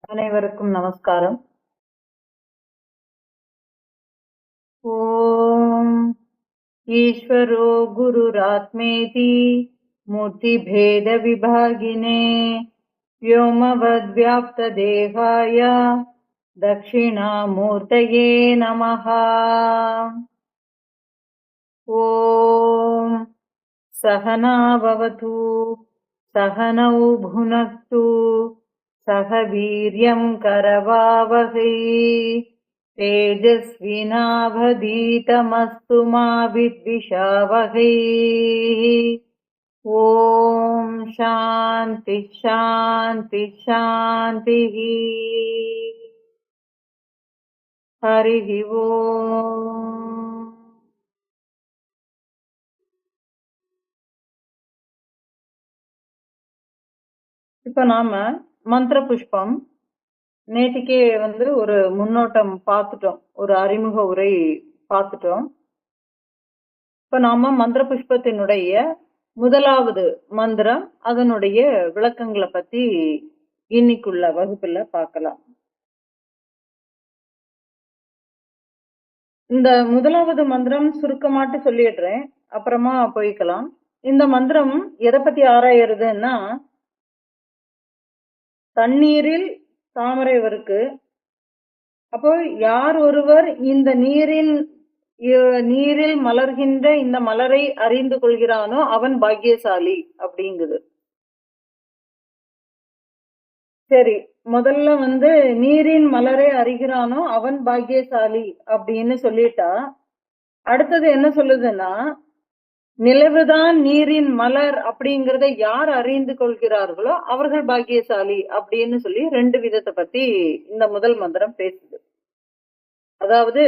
அனைவருக்கும் நமஸ்காரம். ஓம் ஈஸ்வரோ குருராத்மேதி மூர்த்திபேத விபாகினே व्योमवद्व्याप्त देहाय दक्षिणामूर्तये नमः. ओम सहना भवतु सहनौ भुनक्तु सह वीर्यं करवावहै तेजस्विनावधीतमस्तु मा विद्विषावहै. ओम शांति शांति शांति. हरि ओम. இப்ப நாம மந்திர புஷ்பம் நேற்றுக்கே ஒரு முன்னோட்டம் பார்த்துட்டோம், ஒரு அறிமுக உரை பார்த்துட்டோம். இப்ப நாம மந்திர புஷ்பத்தினுடைய முதலாவது மந்திரம், அதனுடைய விளக்கங்களை பத்தி இன்னைக்குள்ள வகுப்புல பார்க்கலாம். இந்த முதலாவது மந்திரம் சுருக்கமாட்டு சொல்லிடுறேன், அப்புறமா போய்க்கலாம். இந்த மந்திரம் எதை பத்தி ஆராயறதுன்னா, தண்ணீரில் தாமரை இருக்கு. அப்போ யார் ஒருவர் இந்த நீரில் மலர்கின்ற இந்த மலரை அறிந்து கொள்கிறானோ அவன் பாக்கியசாலி அப்படிங்குது. சரி, முதல்ல நீரின் மலரை அறிகிறானோ அவன் பாக்கியசாலி அப்படின்னு சொல்லிட்டா, அடுத்தது என்ன சொல்லுதுன்னா, நிலவுதான் நீரின் மலர் அப்படிங்கறத யார் அறிந்து கொள்கிறார்களோ அவர்கள் பாக்கியசாலி அப்படின்னு சொல்லி ரெண்டு விதத்தை பத்தி இந்த முதல் மந்திரம் பேசுது. அதாவது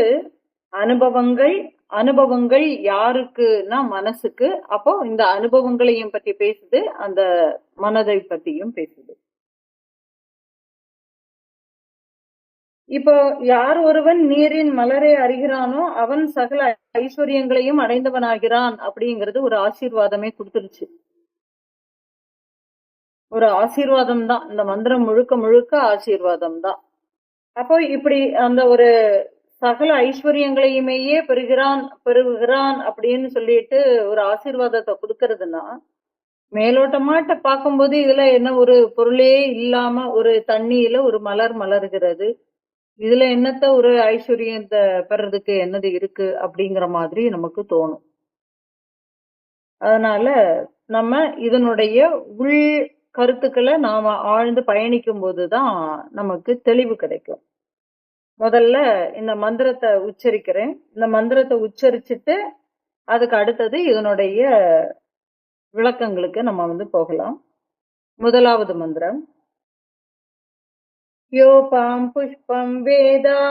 அனுபவங்கள் யாருக்குன்னா மனசுக்கு. அப்போ இந்த அனுபவங்களையும் பத்தி பேசுது, அந்த மனதை பத்தியும் பேசுது. இப்போ யார் ஒருவன் நீரின் மலரை அறிகிறானோ அவன் சகல ஐஸ்வர்யங்களையும் அடைந்தவனாகிறான் அப்படிங்கிறது ஒரு ஆசீர்வாதமே கொடுத்துருச்சு. ஒரு ஆசீர்வாதம் தான் இந்த மந்திரம், முழுக்க முழுக்க ஆசீர்வாதம் தான். அப்போ இப்படி அந்த ஒரு சகல ஐஸ்வர்யங்களையுமேயே பெறுகிறான் அப்படின்னு சொல்லிட்டு ஒரு ஆசீர்வாதத்தை கொடுக்கறதுன்னா, மேலோட்டமாட்ட பார்க்கும்போது இதுல என்ன ஒரு பொருளே இல்லாம ஒரு தண்ணியில ஒரு மலர் மலர்கிறது, இதுல என்னத்த ஒரு ஐஸ்வர்யத்தை பெறதுக்கு என்னது இருக்கு அப்படிங்கிற மாதிரி நமக்கு தோணும். அதனால நம்ம இதனுடைய உள் கருத்துக்களை நாம ஆழ்ந்து பயணிக்கும் போதுதான் நமக்கு தெளிவு கிடைக்கும். முதல்ல இந்த மந்திரத்தை உச்சரிக்கிறேன். இந்த மந்திரத்தை உச்சரிச்சுட்டு அதுக்கு அடுத்தது இதனுடைய விளக்கங்களுக்கு நம்ம போகலாம். முதலாவது மந்திரம். யோபாம் புஷ்பம் வேதா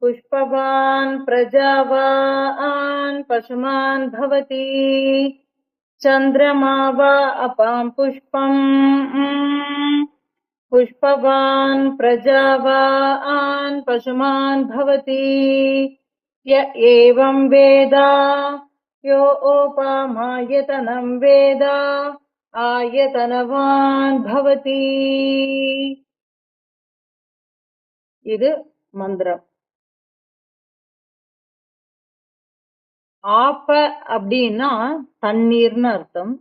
புஷ்பவான் பிரஜாவான் பசுமான் பவதி சந்திரமாவா அபாம் புஷ்பம் புஷ்பவான் பிரஜாவான் பசுமான் பவதி ய ஏவம் வேதா யோ ஓபாமாயதனம் வேதா ஆயதனவான் பவதி. இது மந்திரம். ஆப்ப அப்படின்னா தண்ணீர்னு அர்த்தம்,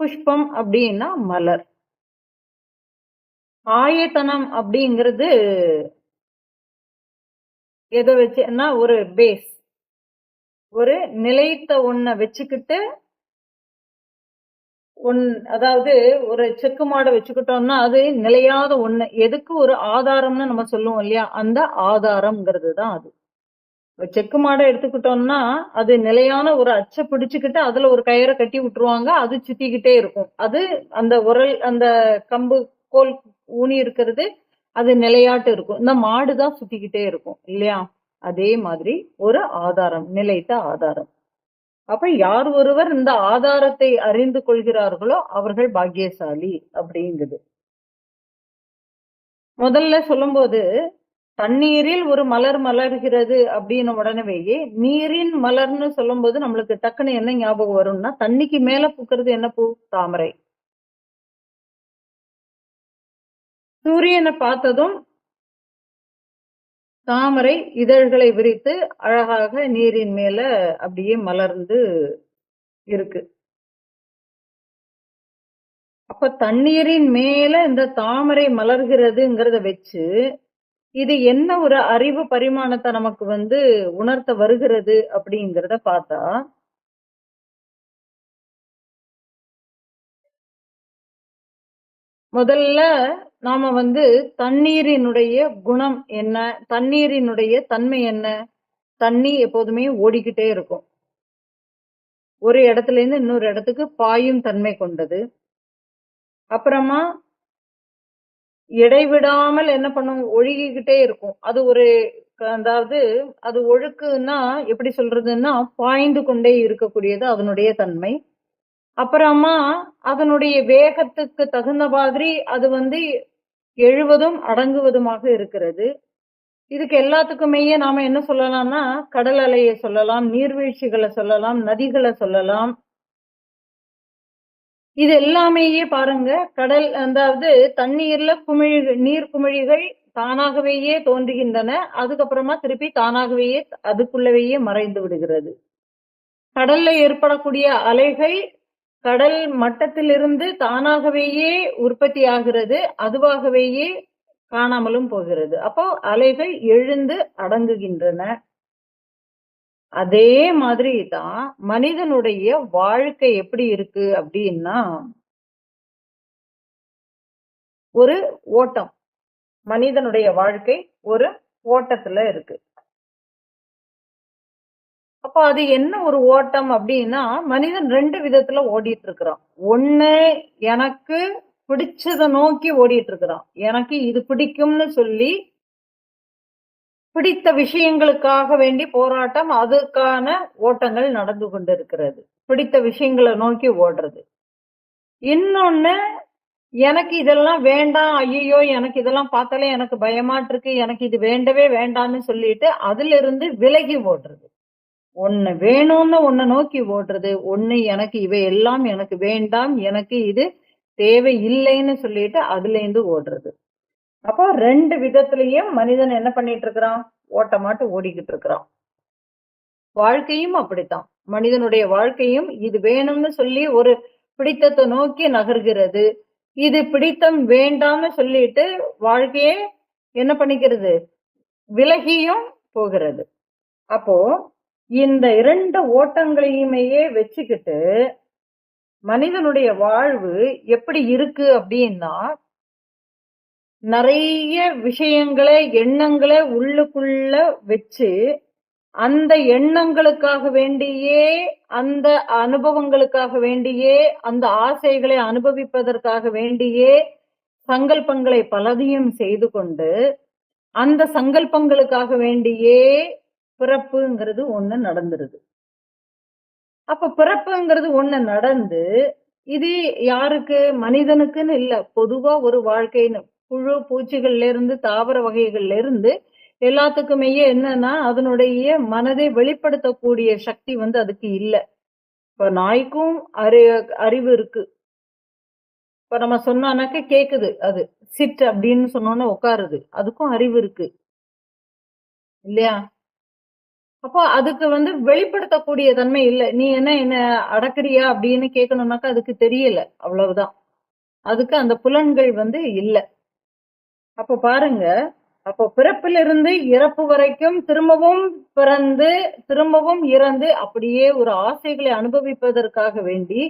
புஷ்பம் அப்படின்னா மலர். ஆயத்தனம் அப்படிங்கிறது எதை வச்சுன்னா ஒரு பேஸ், ஒரு நிலைத்த ஒன்ன வச்சுக்கிட்டு அதாவது ஒரு செக்கு மாடை வச்சுக்கிட்டோம்னா அது நிலையாத ஒண்ணு, எதுக்கு ஒரு ஆதாரம்னு நம்ம சொல்லுவோம் இல்லையா, அந்த ஆதாரம்ங்கிறது தான் அது. செக்கு மாடை எடுத்துக்கிட்டோம்னா அது நிலையான ஒரு அச்சை பிடிச்சுக்கிட்டு அதுல ஒரு கயிறை கட்டி விட்டுருவாங்க, அது சுத்திக்கிட்டே இருக்கும். அது அந்த உரல் அந்த கம்பு கோல் ஊனி இருக்கிறது அது நிலையாட்டு இருக்கும். இந்த மாடுதான் சுத்திக்கிட்டே இருக்கும் இல்லையா, அதே மாதிரி ஒரு ஆதாரம், நிலைத்த ஆதாரம். அப்ப யார் ஒருவர் இந்த ஆதாரத்தை அறிந்து கொள்கிறார்களோ அவர்கள் பாக்கியசாலி அப்படிங்குது. முதல்ல சொல்லும்போது தண்ணீரில் ஒரு மலர் மலர்கிறது அப்படின்னு உடனேயே நீரின் மலர்னு சொல்லும்போது நம்மளுக்கு டக்குன்னு என்ன ஞாபகம் வரும்னா, தண்ணிக்கு மேல பூக்கிறது என்ன பூ? தாமரை. சூரியனை பார்த்ததும் தாமரை இதழ்களை விரித்து அழகாக நீரின் மேல அப்படியே மலர்ந்து இருக்கு. அப்ப தண்ணீரின் மேல இந்த தாமரை மலர்கிறதுங்கிறத வச்சு இது என்ன ஒரு அறிவு பரிமாணத்தை நமக்கு உணர்த்த வருகிறது அப்படிங்கிறத பார்த்தா, முதல்ல நாம தண்ணீரினுடைய குணம் என்ன, தண்ணீரினுடைய தன்மை என்ன? தண்ணி எப்போதுமே ஓடிக்கிட்டே இருக்கும். ஒரு இடத்துல இருந்து இன்னொரு இடத்துக்கு பாயும் தன்மை கொண்டது. அப்புறமா இடைவிடாமல் என்ன பண்ணும்? ஒழுகிக்கிட்டே இருக்கும். அது ஒரு அதாவது அது ஒழுக்குன்னா எப்படி சொல்றதுன்னா, பாய்ந்து கொண்டே இருக்கக்கூடியது அதனுடைய தன்மை. அப்புறமா அதனுடைய வேகத்துக்கு தகுந்த மாதிரி அது எழுவதும் அடங்குவதுமாக இருக்கிறது. இதுக்கு எல்லாத்துக்குமேயே நாம என்ன சொல்லலாம்னா, கடல் அலையை சொல்லலாம், நீர்வீழ்ச்சிகளை சொல்லலாம், நதிகளை சொல்லலாம். இது எல்லாமேயே பாருங்க, கடல் அதாவது தண்ணீர்ல நீர் குமிழிகள் தானாகவேயே தோன்றுகின்றன. அதுக்கப்புறமா திருப்பி தானாகவேயே அதுக்குள்ளவேயே மறைந்து விடுகிறது. கடல்ல ஏற்படக்கூடிய அலைகள் கடல் மட்டத்திலிருந்து தானாகவேயே உற்பத்தி ஆகிறது. அதுவாகவேயே காணாமலும் போகிறது. அப்போ அலைகள் எழுந்து அடங்குகின்றன. அதே மாதிரி தான் மனிதனுடைய வாழ்க்கை எப்படி இருக்கு அப்படின்னா, ஒரு ஓட்டம். மனிதனுடைய வாழ்க்கை ஒரு ஓட்டத்துல இருக்கு. அப்ப அது என்ன ஒரு ஓட்டம் அப்படின்னா, மனிதன் 2 விதத்துல ஓடிட்டு இருக்கிறான். ஒண்ணு எனக்கு பிடிச்சதை நோக்கி ஓடிட்டு இருக்கிறான். எனக்கு இது பிடிக்கும்னு சொல்லி பிடித்த விஷயங்களுக்காக வேண்டி போராட்டம், அதுக்கான ஓட்டங்கள் நடந்து கொண்டிருக்கிறது. பிடித்த விஷயங்களை நோக்கி ஓடுறது. இன்னொன்னு எனக்கு இதெல்லாம் வேண்டாம், ஐயோ எனக்கு இதெல்லாம் பார்த்தாலே எனக்கு பயமாட்டு இருக்கு, எனக்கு இது வேண்டவே வேண்டாம்னு சொல்லிட்டு அதுல இருந்து விலகி ஓடுறது. ஒண்ணு வேணும்னு ஒண்ணு நோக்கி ஓடுறது, ஒண்ணு எனக்கு இவை எல்லாம் எனக்கு வேண்டாம், எனக்கு இது தேவை இல்லைன்னு சொல்லிட்டு அதுல இருந்து ஓடுறது. அப்போ 2 விதத்திலையும் மனிதன் என்ன பண்ணிட்டு இருக்கிறான்? ஓட்டமாட்டு ஓடிக்கிட்டு இருக்கிறான். வாழ்க்கையும் அப்படித்தான். மனிதனுடைய வாழ்க்கையும் இது வேணும்னு சொல்லி ஒரு பிடித்தத்தை நோக்கி நகர்கிறது. இது பிடித்தம் வேண்டாம்னு சொல்லிட்டு வாழ்க்கையே என்ன பண்ணிக்கிறது? விலகியும் போகிறது. அப்போ இந்த 2 ஓட்டங்களையுமே வச்சுக்கிட்டு மனிதனுடைய வாழ்வு எப்படி இருக்கு அப்படின்னா, நிறைய விஷயங்களை எண்ணங்களை உள்ளுக்குள்ள வச்சு அந்த எண்ணங்களுக்காக வேண்டியே அந்த அனுபவங்களுக்காக வேண்டியே அந்த ஆசைகளை அனுபவிப்பதற்காக வேண்டியே சங்கல்பங்களை பலதையும் செய்து கொண்டு அந்த சங்கல்பங்களுக்காக வேண்டியே பிறப்புங்கிறது ஒண்ணு நடந்துருது. அப்ப பிறப்புங்கிறது ஒண்ணு நடந்து இது யாருக்கு? மனிதனுக்குன்னு இல்ல, பொதுவா ஒரு வாழ்க்கைன்னு புழு பூச்சிகள்ல இருந்து தாவர வகைகள்ல இருந்து எல்லாத்துக்குமே என்னன்னா அதனுடைய மனதை வெளிப்படுத்தக்கூடிய சக்தி அதுக்கு இல்ல. இப்ப நாய்க்கும் அறிவு இருக்கு. இப்ப நம்ம சொன்னானாக்க கேக்குது. அது சிட் அப்படின்னு சொன்னோன்னா உட்காருது. அதுக்கும் அறிவு இருக்கு இல்லையா? அப்போ அதுக்கு வெளிப்படுத்தக்கூடிய தன்மை இல்ல. நீ என்ன அடக்குறியா அப்படின்னு கேட்கணும்னாக்கா அதுக்கு தெரியல. அவ்வளவுதான். அதுக்கு அந்த புலன்கள் இல்ல. அப்போ பாருங்க, அப்போ பிறப்பிலிருந்து இறப்பு வரைக்கும் திரும்பவும் பிறந்து திரும்பவும் இறந்து அப்படியே ஒரு ஆசைகளை அனுபவிப்பதற்காக வேண்டி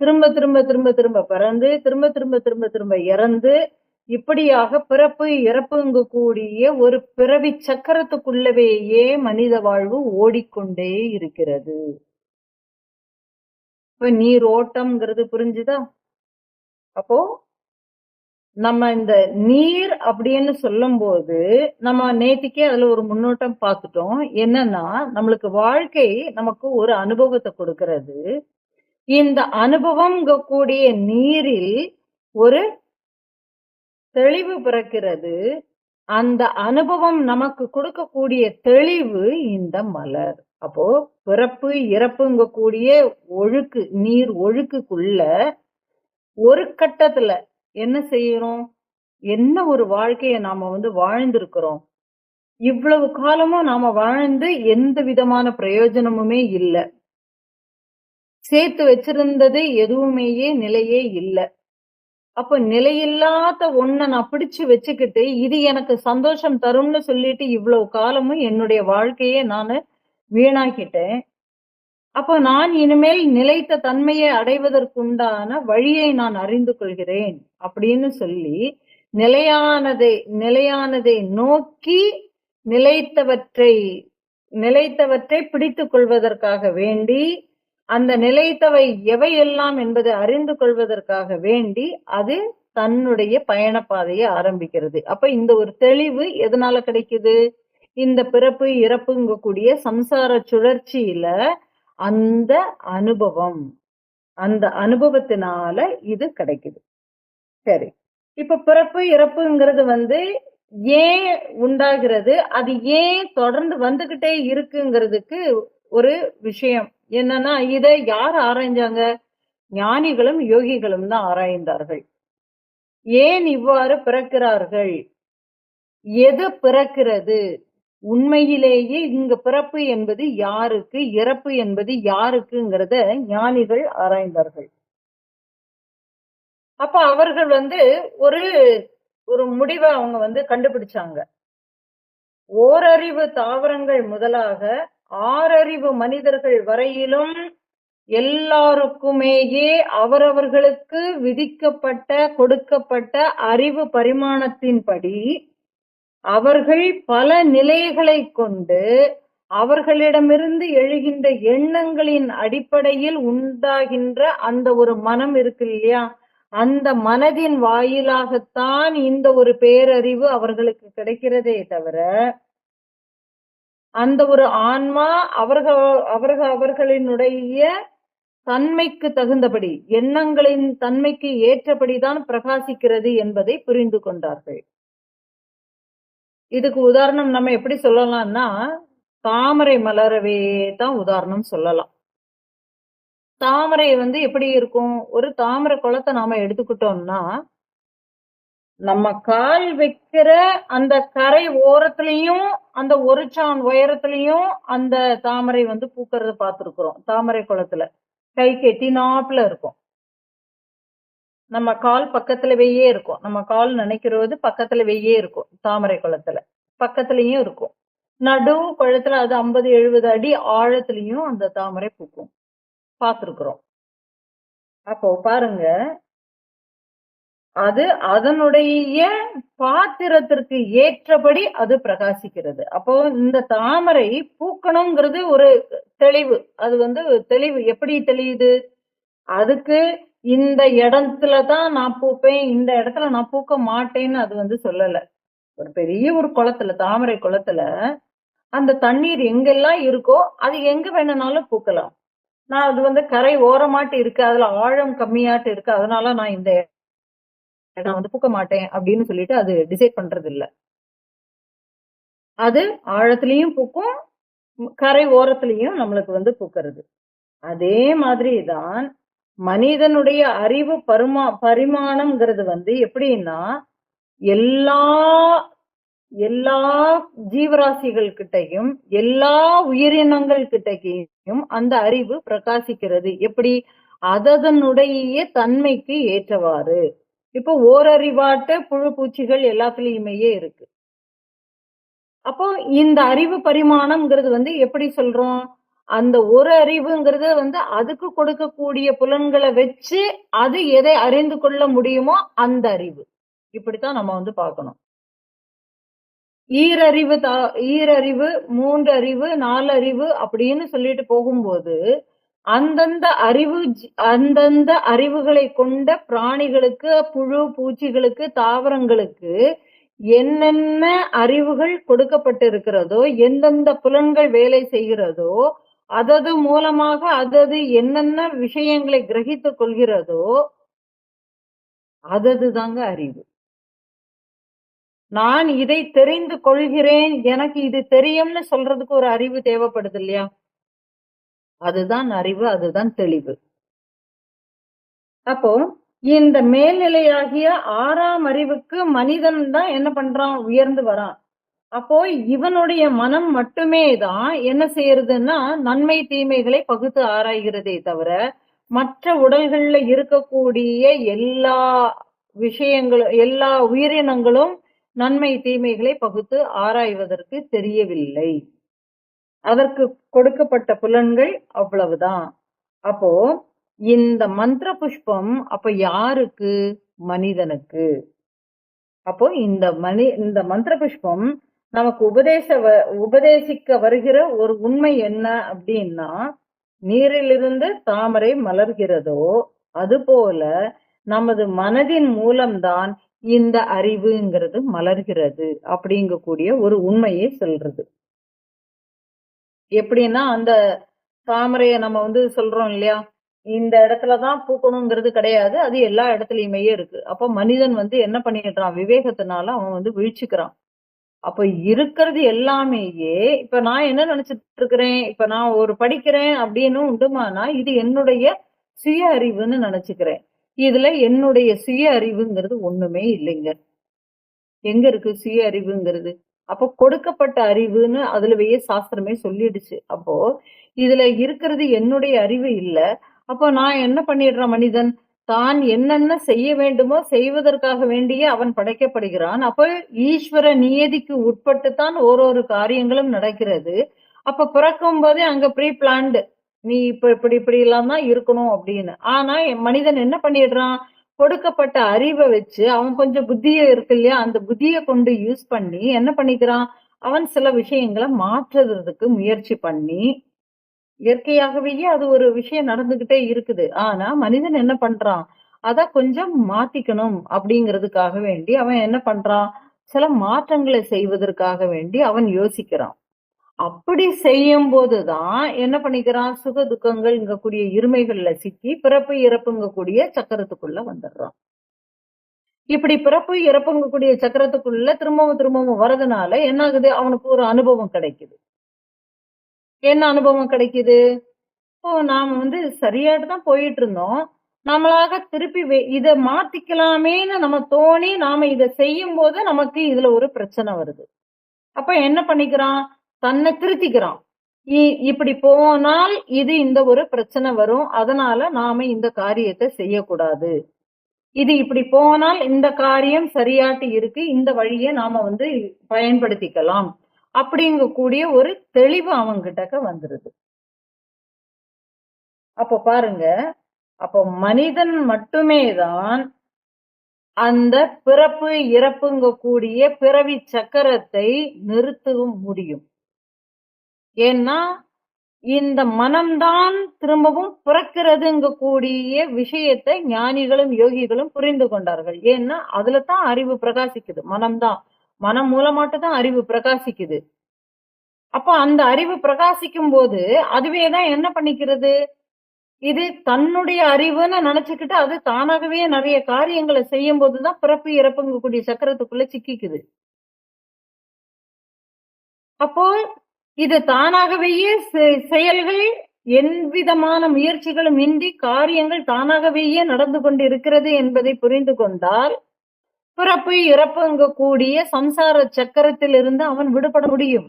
திரும்ப திரும்ப திரும்ப திரும்ப பிறந்து திரும்ப திரும்ப திரும்ப திரும்ப இறந்து இப்படியாக பிறப்பு இறப்புங்க கூடிய ஒரு பிறவி சக்கரத்துக்குள்ளவேயே மனித வாழ்வு ஓடிக்கொண்டே இருக்கிறது. இப்ப நீர் ஓட்டம்ங்கிறது புரிஞ்சுதா? அப்போ நம்ம இந்த நீர் அப்படின்னு சொல்லும்போது நம்ம நேத்திக்கே அதுல ஒரு முன்னோட்டம் பார்த்துட்டோம். என்னன்னா நம்மளுக்கு வாழ்க்கை நமக்கு ஒரு அனுபவத்தை கொடுக்கிறது. இந்த அனுபவம் கூடிய நீரில் ஒரு தெளிவு பிறக்கிறது. அந்த அனுபவம் நமக்கு கொடுக்கக்கூடிய தெளிவு இந்த மலர். அப்போ பிறப்பு இறப்புங்க கூடிய ஒழுக்கு நீர் ஒழுக்குக்குள்ள ஒரு கட்டத்துல என்ன செய்யணும்? என்ன ஒரு வாழ்க்கைய நாம வாழ்ந்திருக்கிறோம். இவ்வளவு காலமும் நாம வாழ்ந்து எந்த விதமான பிரயோஜனமுமே இல்ல. சேர்த்து வச்சிருந்தது எதுவுமேயே நிலையே இல்ல. அப்ப நிலையில்லாத ஒண்ண நான் பிடிச்சு வச்சுக்கிட்டு, இது எனக்கு சந்தோஷம் தரும்னு சொல்லிட்டு இவ்வளவு காலமும் என்னுடைய வாழ்க்கைய நானு வீணாக்கிட்டேன். அப்ப நான் இனிமேல் நிலைத்த தன்மையை அடைவதற்குண்டான வழியை நான் அறிந்து கொள்கிறேன் அப்படின்னு சொல்லி, நிலையானதை நிலையானதை நோக்கி நிலைத்தவற்றை நிலைத்தவற்றை பிடித்துக் கொள்வதற்காக வேண்டி, அந்த நிலைத்தவை எவையெல்லாம் என்பதை அறிந்து கொள்வதற்காக வேண்டி, அது தன்னுடைய பயணப்பாதையை ஆரம்பிக்கிறது. அப்ப இந்த ஒரு தெளிவு எதனால கிடைக்குது? இந்த பிறப்பு, இறப்புங்கக்கூடிய சம்சார சுழற்சியில அந்த அனுபவம். அந்த அனுபவத்தினால இது கிடைக்குது. சரி. இப்ப பிறப்பு, இறப்புங்கிறது ஏன் உண்டாகிறது? அது ஏன் தொடர்ந்து வந்துகிட்டே இருக்குங்கிறதுக்கு ஒரு விஷயம். என்னன்னா, இத யார் ஆராய்ஞ்சாங்க? ஞானிகளும், யோகிகளும் தான் ஆராய்ந்தார்கள். ஏன் இவ்வாறு பிறக்கிறார்கள்? எது பிறக்கிறது? உண்மையிலேயே இங்க பிறப்பு என்பது யாருக்கு? இறப்பு என்பது யாருக்குங்கிறத ஞானிகள் ஆராய்ந்தார்கள். அப்ப அவர்கள் ஒரு ஒரு முடிவ அவங்க கண்டுபிடிச்சாங்க. ஓரறிவு தாவரங்கள் முதலாக ஆறறிவு மனிதர்கள் வரையிலும் எல்லாருக்குமேயே அவரவர்களுக்கு விதிக்கப்பட்ட, கொடுக்கப்பட்ட அறிவு பரிமாணத்தின்படி அவர்கள் பல நிலைகளைக் கொண்டு அவர்களிடமிருந்து எழுகின்ற எண்ணங்களின் அடிப்படையில் உண்டாகின்ற அந்த ஒரு மனம் இருக்கு இல்லையா? அந்த மனதின் வாயிலாகத்தான் இந்த ஒரு பேரறிவு அவர்களுக்கு கிடைக்கிறதே தவிர, அந்த ஒரு ஆன்மா அவர்களினுடைய தன்மைக்கு தகுந்தபடி, எண்ணங்களின் தன்மைக்கு ஏற்றபடிதான் பிரகாசிக்கிறது என்பதை புரிந்து கொண்டார்கள். இதுக்கு உதாரணம் நம்ம எப்படி சொல்லலாம்னா, தாமரை மலரவே தான் உதாரணம் சொல்லலாம். தாமரை எப்படி இருக்கும்? ஒரு தாமரை குளத்த நாம எடுத்துக்கிட்டோம்னா, நம்ம கால் வைக்கிற அந்த கரை ஓரத்திலயும், அந்த ஒரு சான் உயரத்திலயும் அந்த தாமரை பூக்கறத பார்த்திருக்கிறோம். தாமரை குளத்துல. கைக்கு எட்டினாப்புல இருக்கும். நம்ம கால் பக்கத்துலயே இருக்கும். நம்ம கால் நனைக்கிறது பக்கத்துலயே இருக்கும். தாமரை குளத்துல. பக்கத்துலயும் இருக்கும். நடு குளத்துல அது 50, 70 அடி ஆழத்திலயும் அந்த தாமரை பூக்கும். பார்த்திருக்கிறோம். அப்போ பாருங்க, அது அதனுடைய பாத்திரத்திற்கு ஏற்றபடி அது பிரகாசிக்கிறது. அப்போ இந்த தாமரை பூக்கணுங்கிறது ஒரு தெளிவு. அது தெளிவு. எப்படி தெளியுது? அதுக்கு இந்த இடத்துல தான் நான் பூப்பேன், இந்த இடத்துல நான் பூக்க மாட்டேன்னு அது சொல்லல. ஒரு பெரிய ஒரு குளத்துல, தாமரை குளத்துல அந்த தண்ணீர் எங்கெல்லாம் இருக்கோ, அது எங்க வேணும்னாலும் பூக்கலாம். நான் அது கரை ஓரமாட்டு இருக்கு, அதுல ஆழம் கம்மியாட்டு இருக்கு, அதனால நான் இந்த இடம் பூக்க மாட்டேன் அப்படின்னு சொல்லிட்டு அது டிசைட் பண்றது இல்ல. அது ஆழத்திலயும் பூக்கும், கரை ஓரத்திலயும் நம்மளுக்கு பூக்கிறது. அதே மாதிரி தான் மனிதனுடைய அறிவு பரிமாணம்ங்கிறது எப்படின்னா, எல்லா எல்லா ஜீவராசிகள் கிட்டையும், எல்லா உயிரினங்கள் கிட்டையும் அந்த அறிவு பிரகாசிக்கிறது. எப்படி? அதனுடைய தன்மைக்கு ஏற்றவாறு. இப்போ ஓரறிவாட்ட புழு பூச்சிகள் எல்லாத்துலயுமே இருக்கு. அப்போ இந்த அறிவு பரிமாணம்ங்கிறது எப்படி சொல்றோம்? அந்த ஒரு அறிவுங்கிறது அதுக்கு கொடுக்கக்கூடிய புலன்களை வச்சு அது எதை அறிந்து கொள்ள முடியுமோ அந்த அறிவு. இப்படித்தான் நம்ம பார்க்கணும். ஈரறிவு, 3 அறிவு, 4 அறிவு அப்படின்னு சொல்லிட்டு போகும்போது, அந்தந்த அறிவுகளை கொண்ட பிராணிகளுக்கு, புழு, பூச்சிகளுக்கு, தாவரங்களுக்கு என்னென்ன அறிவுகள் கொடுக்கப்பட்டிருக்கிறதோ, எந்தெந்த புலன்கள் வேலை செய்கிறதோ, அதது மூலமாக அதது என்னென்ன விஷயங்களை கிரகித்துக் கொள்கிறதோ, அதது தாங்க அறிவு. நான் இதை தெரிந்து கொள்கிறேன், எனக்கு இது தெரியும்னு சொல்றதுக்கு ஒரு அறிவு தேவைப்படுது இல்லையா? அதுதான் அறிவு, அதுதான் தெளிவு. அப்போ இந்த மேல்நிலையாகிய 6ஆம் அறிவுக்கு மனிதன் தான் என்ன பண்றான்? உயர்ந்து வரான். அப்போ இவனுடைய மனம் மட்டுமே தான் என்ன செய்யறதுன்னா, நன்மை தீமைகளை பகுத்து ஆராய்கிறதே தவிர, மற்ற உடல்கள்ல இருக்கக்கூடிய எல்லா விஷயங்களும் எல்லா உயிரினங்களும் நன்மை தீமைகளை பகுத்து ஆராய்வதற்கு தெரியவில்லை. அதற்கு கொடுக்கப்பட்ட புலன்கள் அவ்வளவுதான். அப்போ இந்த மந்திர புஷ்பம் அப்ப யாருக்கு? மனிதனுக்கு. அப்போ இந்த மந்திர புஷ்பம் நமக்கு உபதேசிக்க வருகிற ஒரு உண்மை என்ன அப்படின்னா, நீரிலிருந்து தாமரை மலர்கிறதோ அதுபோல நமது மனதின் மூலம்தான் இந்த அறிவுங்கிறது மலர்கிறது அப்படிங்கக்கூடிய ஒரு உண்மையை சொல்றது. எப்படின்னா அந்த தாமரைய நம்ம சொல்றோம் இல்லையா? இந்த இடத்துலதான் பூக்கணுங்கிறது கிடையாது. அது எல்லா இடத்துலயுமே இருக்கு. அப்ப மனிதன் என்ன பண்ணிடுறான்? விவேகத்தினால அவன் விழிச்சுக்கிறான். அப்ப இருக்கிறது எல்லாமேயே இப்ப நான் என்ன நினைச்சிட்டு இருக்கிறேன்? இப்ப நான் ஒரு படிக்கிறேன் அப்படின்னு உண்டுமானா, இது என்னுடைய சுய அறிவுன்னு நினைச்சுக்கிறேன். இதுல என்னுடைய சுய அறிவுங்கிறது ஒண்ணுமே இல்லைங்க. எங்க இருக்கு சுய அறிவுங்கிறது? அப்போ கொடுக்கப்பட்ட அறிவுன்னு அதுலயே சாஸ்திரமே சொல்லிடுச்சு. அப்போ இதுல இருக்கிறது என்னுடைய அறிவு இல்ல. அப்போ நான் என்ன பண்ணிடுறேன் மனிதன்? தான் என்னென்ன செய்ய வேண்டுமோ செய்வதற்காக வேண்டியே அவன் படைக்கப்படுகிறான். அப்போ ஈஸ்வர நியதிக்கு உட்பட்டுத்தான் ஓரொரு காரியங்களும் நடக்கிறது. அப்ப பிறக்கும் போதே அங்க ப்ரீ பிளான்டு. நீ இப்ப இப்படி இப்படி எல்லாம் தான் இருக்கணும் அப்படின்னு. ஆனா மனிதன் என்ன பண்ணிடுறான்? கொடுக்கப்பட்ட அறிவை வச்சு அவன் கொஞ்சம் புத்திய இருக்கு இல்லையா? அந்த புத்திய கொண்டு யூஸ் பண்ணி என்ன பண்ணிக்கிறான்? அவன் சில விஷயங்கள மாற்றுறதுக்கு முயற்சி பண்ணி, இயற்கையாகவே அது ஒரு விஷயம் நடந்துகிட்டே இருக்குது. ஆனா மனிதன் என்ன பண்றான்? அத கொஞ்சம் மாத்திக்கணும் அப்படிங்கிறதுக்காக வேண்டி அவன் என்ன பண்றான்? சில மாற்றங்களை செய்வதற்காக வேண்டி அவன் யோசிக்கிறான். அப்படி செய்யும்போதுதான் என்ன பண்ணிக்கிறான்? சுக துக்கங்கள்ங்கக்கூடிய இருமைகள்ல சிக்கி பிறப்பு இறப்புங்கக்கூடிய சக்கரத்துக்குள்ள வந்துடுறான். இப்படி பிறப்பு இறப்புங்கக்கூடிய சக்கரத்துக்குள்ள திரும்பவும் திரும்பவும் வரதுனால என்ன ஆகுது? அவனுக்கு ஒரு அனுபவம் கிடைக்குது. என்ன அனுபவம் கிடைக்குது? இப்போ நாம சரியாட்டு தான் போயிட்டு இருந்தோம். நம்மளாக திருப்பி இத மாத்திக்கலாமேன்னு நம்ம தோணி நாம இத செய்யும்போது நமக்கு இதுல ஒரு பிரச்சனை வருது. அப்ப என்ன பண்ணிக்கிறான்? தன்னை திருத்திக்கிறான். இப்படி போனால் இது இந்த ஒரு பிரச்சனை வரும். அதனால நாம இந்த காரியத்தை செய்யக்கூடாது. இது இப்படி போனால் இந்த காரியம் சரியாட்டு இருக்கு. இந்த வழிய நாம பயன்படுத்திக்கலாம். அப்படிங்கக்கூடிய ஒரு தெளிவு அவன்கிட்டக்க வந்துருது. அப்ப பாருங்க. அப்போ மனிதன் மட்டுமே தான் அந்த பிறப்பு இறப்புங்கக்கூடிய பிறவி சக்கரத்தை நிறுத்தவும் முடியும். ஏன்னா இந்த மனம்தான் திரும்பவும் பிறக்கிறதுங்கக்கூடிய விஷயத்தை ஞானிகளும் யோகிகளும் புரிந்து கொண்டார்கள். ஏன்னா அதுல தான் அறிவு பிரகாசிக்குது. மனம்தான். மனம் மூலமாட்டு தான் அறிவு பிரகாசிக்குது. அப்போ அந்த அறிவு பிரகாசிக்கும் போது அதுவே தான் என்ன பண்ணிக்கிறது? இது தன்னுடைய அறிவுன்னு நினைச்சுக்கிட்டு அது தானாகவே நிறைய காரியங்களை செய்யும் போதுதான் பிறப்பு இறப்புங்கக்கூடிய சக்கரத்துக்குள்ள சிக்கிக்குது. அப்போ இது தானாகவே செயல்கள் எவ்விதமான முயற்சிகளும் இன்றி காரியங்கள் தானாகவே நடந்து கொண்டு இருக்கிறது என்பதை புரிந்து கொண்டால் பிறப்பு இறப்புங்கக்கூடிய சம்சார சக்கரத்திலிருந்து அவன் விடுபட முடியும்.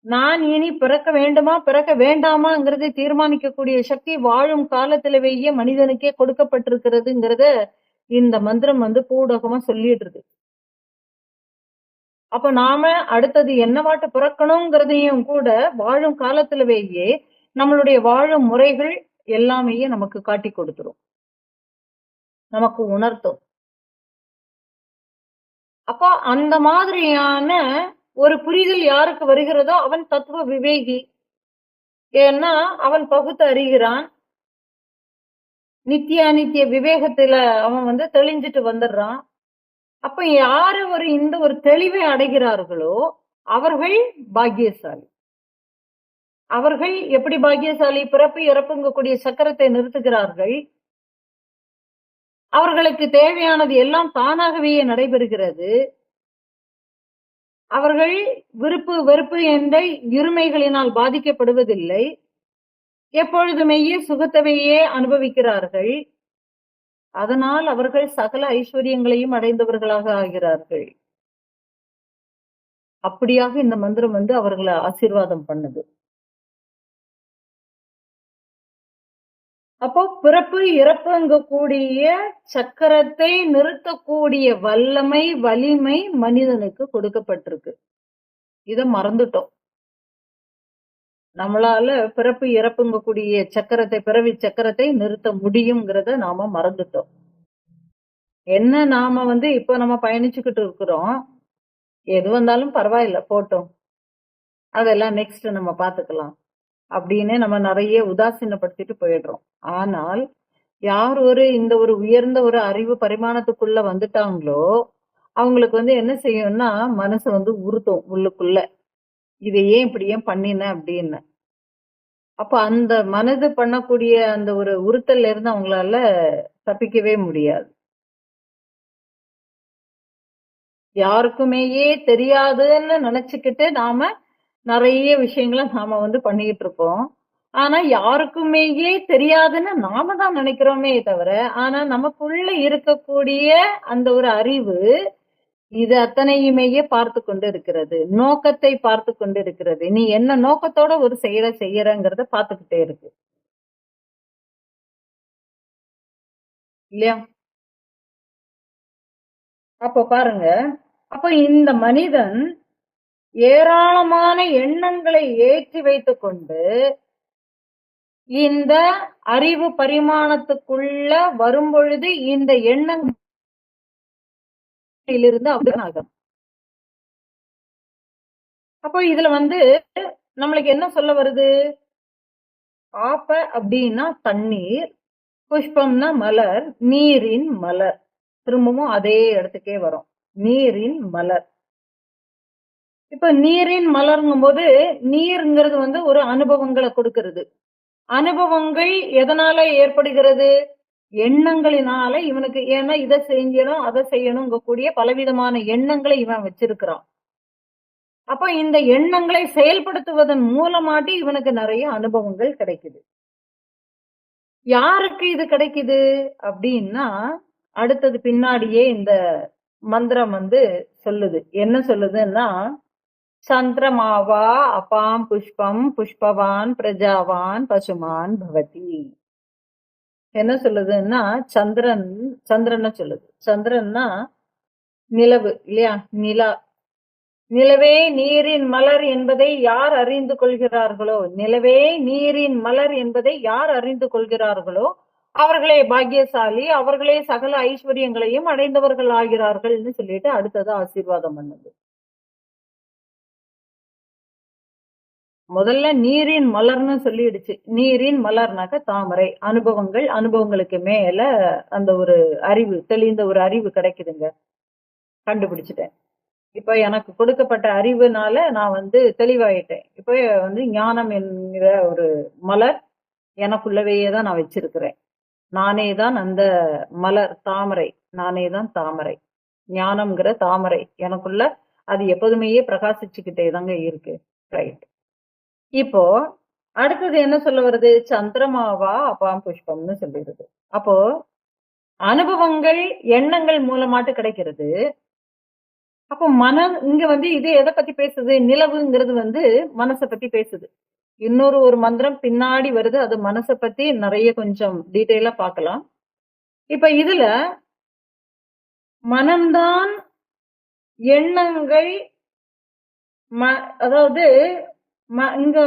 நான் இனி பிறக்க வேண்டுமா பிறக்க வேண்டாமாங்கிறதை தீர்மானிக்கக்கூடிய சக்தி வாழும் காலத்திலேயே மனிதனுக்கே கொடுக்கப்பட்டிருக்கிறதுங்கிறத இந்த மந்திரம் பூடகமா சொல்லிடுறது. அப்ப நாம அடுத்தது என்னவாட்டு பிறக்கணுங்கிறதையும் கூட வாழும் காலத்திலேயே நம்மளுடைய வாழும் முறைகள் எல்லாமே நமக்கு காட்டி கொடுத்துரும். நமக்கு உணர்த்தும். அப்ப அந்த மாதிரியான ஒரு புரிதல் யாருக்கு வருகிறதோ அவன் தத்துவ விவேகி. ஏன்னா அவன் பகுத்து அறிகிறான். நித்திய அநித்திய விவேகத்துல அவன் தெளிஞ்சிட்டு வந்துடுறான். அப்ப யாரு இந்த ஒரு தெளிவை அடைகிறார்களோ அவர்கள் பாக்கியசாலி. அவர்கள் எப்படி பாக்கியசாலி? பிறப்பு இறப்புங்கக்கூடிய சக்கரத்தை நிறுத்துகிறார்கள். அவர்களுக்கு தேவையானது எல்லாம் தானாகவே நடைபெறுகிறது. அவர்கள் விருப்பு வெறுப்பு என்ற இருமைகளினால் பாதிக்கப்படுவதில்லை. எப்பொழுதுமே சுகத்தவையே அனுபவிக்கிறார்கள். அதனால் அவர்கள் சகல ஐஸ்வர்யங்களையும் அடைந்தவர்களாக ஆகிறார்கள். அப்படியாக இந்த மந்திரம் அவர்களை ஆசீர்வாதம் பண்ணுது. அப்போ பிறப்பு இறப்புங்கக்கூடிய சக்கரத்தை நிறுத்தக்கூடிய வல்லமை, வலிமை மனிதனுக்கு கொடுக்கப்பட்டிருக்கு. இத மறந்துட்டோம். நம்மளால பிறப்பு இறப்புங்கக்கூடிய சக்கரத்தை, பிறவி சக்கரத்தை நிறுத்த முடியுங்கிறத நாம மறந்துட்டோம். என்ன நாம இப்ப நம்ம பயணிச்சுக்கிட்டு இருக்கிறோம். எது வந்தாலும் பரவாயில்ல போட்டும். அதெல்லாம் நெக்ஸ்ட் நம்ம பாத்துக்கலாம். அப்படின்னு நம்ம நிறைய உதாசீனப்படுத்திட்டு போயிடுறோம். ஆனால் யார் இந்த ஒரு உயர்ந்த ஒரு அறிவு பரிமாணத்துக்குள்ள வந்துட்டாங்களோ, அவங்களுக்கு என்ன செய்யும்னா, மனசு உறுத்தும் உள்ளுக்குள்ள. இதை ஏன் பண்ணின அப்படின்னு. அப்ப அந்த மனது பண்ணக்கூடிய அந்த ஒரு உறுத்தல்ல இருந்து அவங்களால தப்பிக்கவே முடியாது. யாருக்குமேயே தெரியாதுன்னு நினைச்சுக்கிட்டு நாம நிறைய விஷயங்கள நாம பண்ணிக்கிட்டு இருப்போம். ஆனா யாருக்குமேயே தெரியாதுன்னு நாம தான் நினைக்கிறோமே தவிர, ஆனா நமக்குள்ள இருக்கக்கூடிய அந்த ஒரு அறிவு இது அத்தனையுமேயே பார்த்து கொண்டு இருக்கிறது. நோக்கத்தை பார்த்து கொண்டு இருக்கிறது. நீ என்ன நோக்கத்தோட ஒரு செயலை செய்யறங்கிறத பார்த்துக்கிட்டே இருக்கு. இல்லையா? அப்ப பாருங்க. அப்ப இந்த மனிதன் ஏராளமான எண்ணங்களை ஏற்றி வைத்துக் கொண்டு இந்த அறிவு பரிமாணத்துக்குள்ள வரும்பொழுது இந்த எண்ணங்களிலிருந்து அப்படிதான். அப்போ இதுல நம்மளுக்கு என்ன சொல்ல வருது? ஆப்ப அப்படின்னா தண்ணீர், புஷ்பம்னா மலர், நீரின் மலர். திரும்பவும் அதே இடத்துக்கே வரும். நீரின் மலர். இப்ப நீரின் மலர்ங்கும் போது நீர்ங்கிறது ஒரு அனுபவங்களை கொடுக்கிறது. அனுபவங்கள் எதனால ஏற்படுகிறது? எண்ணங்களினால இவனுக்கு. ஏன்னா இதை செய்யணும் அதை செய்யணுங்க கூடிய பலவிதமான எண்ணங்களை இவன் வச்சிருக்கிறான். அப்ப இந்த எண்ணங்களை செயல்படுத்துவதன் மூலமாட்டி இவனுக்கு நிறைய அனுபவங்கள் கிடைக்குது. யாருக்கு இது கிடைக்குது அப்படின்னா, அடுத்தது பின்னாடியே இந்த மந்திரம் சொல்லுது. என்ன சொல்லுதுன்னா, சந்திரமாவா அபாம் புஷ்பம் புஷ்பவான் பிரஜாவான் பசுமான் பவதி. என்ன சொல்லுதுன்னா, சந்திரன் சொல்லுது. சந்திரன்னா நிலவு இல்லையா? நிலா. நிலவே நீரின் மலர் என்பதை யார் அறிந்து கொள்கிறார்களோ, நிலவே நீரின் மலர் என்பதை யார் அறிந்து கொள்கிறார்களோ அவர்களே பாக்கியசாலி, அவர்களே சகல ஐஸ்வர்யங்களையும் அடைந்தவர்கள் ஆகிறார்கள்னு சொல்லிட்டு அடுத்தது ஆசீர்வாதம் பண்ணுது. முதல்ல நீரின் மலர்னு சொல்லிடுச்சு. நீரின் மலர்னாக்க தாமரை. அனுபவங்கள், அனுபவங்களுக்கு மேல அந்த ஒரு அறிவு, தெளிந்த ஒரு அறிவு கிடைக்குதுங்க. கண்டுபிடிச்சிட்டேன். இப்ப எனக்கு கொடுக்கப்பட்ட அறிவுனால நான் தெளிவாயிட்டேன். இப்ப ஞானம் என்கிற ஒரு மலர் எனக்குள்ளவேயே தான் நான் வச்சிருக்கிறேன். நானே தான் அந்த மலர், தாமரை. நானே தான் தாமரை. ஞானம்ங்கிற தாமரை எனக்குள்ள அது எப்போதுமே பிரகாசிச்சுக்கிட்டே தாங்க இருக்கு. ரைட். இப்போ அடுத்தது என்ன சொல்ல வருது? சந்திரமாவா அபாம் புஷ்பம்னு சொல்லிடுது. அப்போ அனுபவங்கள் எண்ணங்கள் மூலமாட்டு கிடைக்கிறது. அப்போ மனம் இங்க இது எதை பத்தி பேசுது? நிலவுங்கிறது மனசை பத்தி பேசுது. இன்னொரு ஒரு மந்திரம் பின்னாடி வருது. அது மனசை பத்தி நிறைய கொஞ்சம் டீட்டெயிலா பார்க்கலாம். இப்ப இதுல மனம்தான் எண்ணங்கள் அதாவது இங்க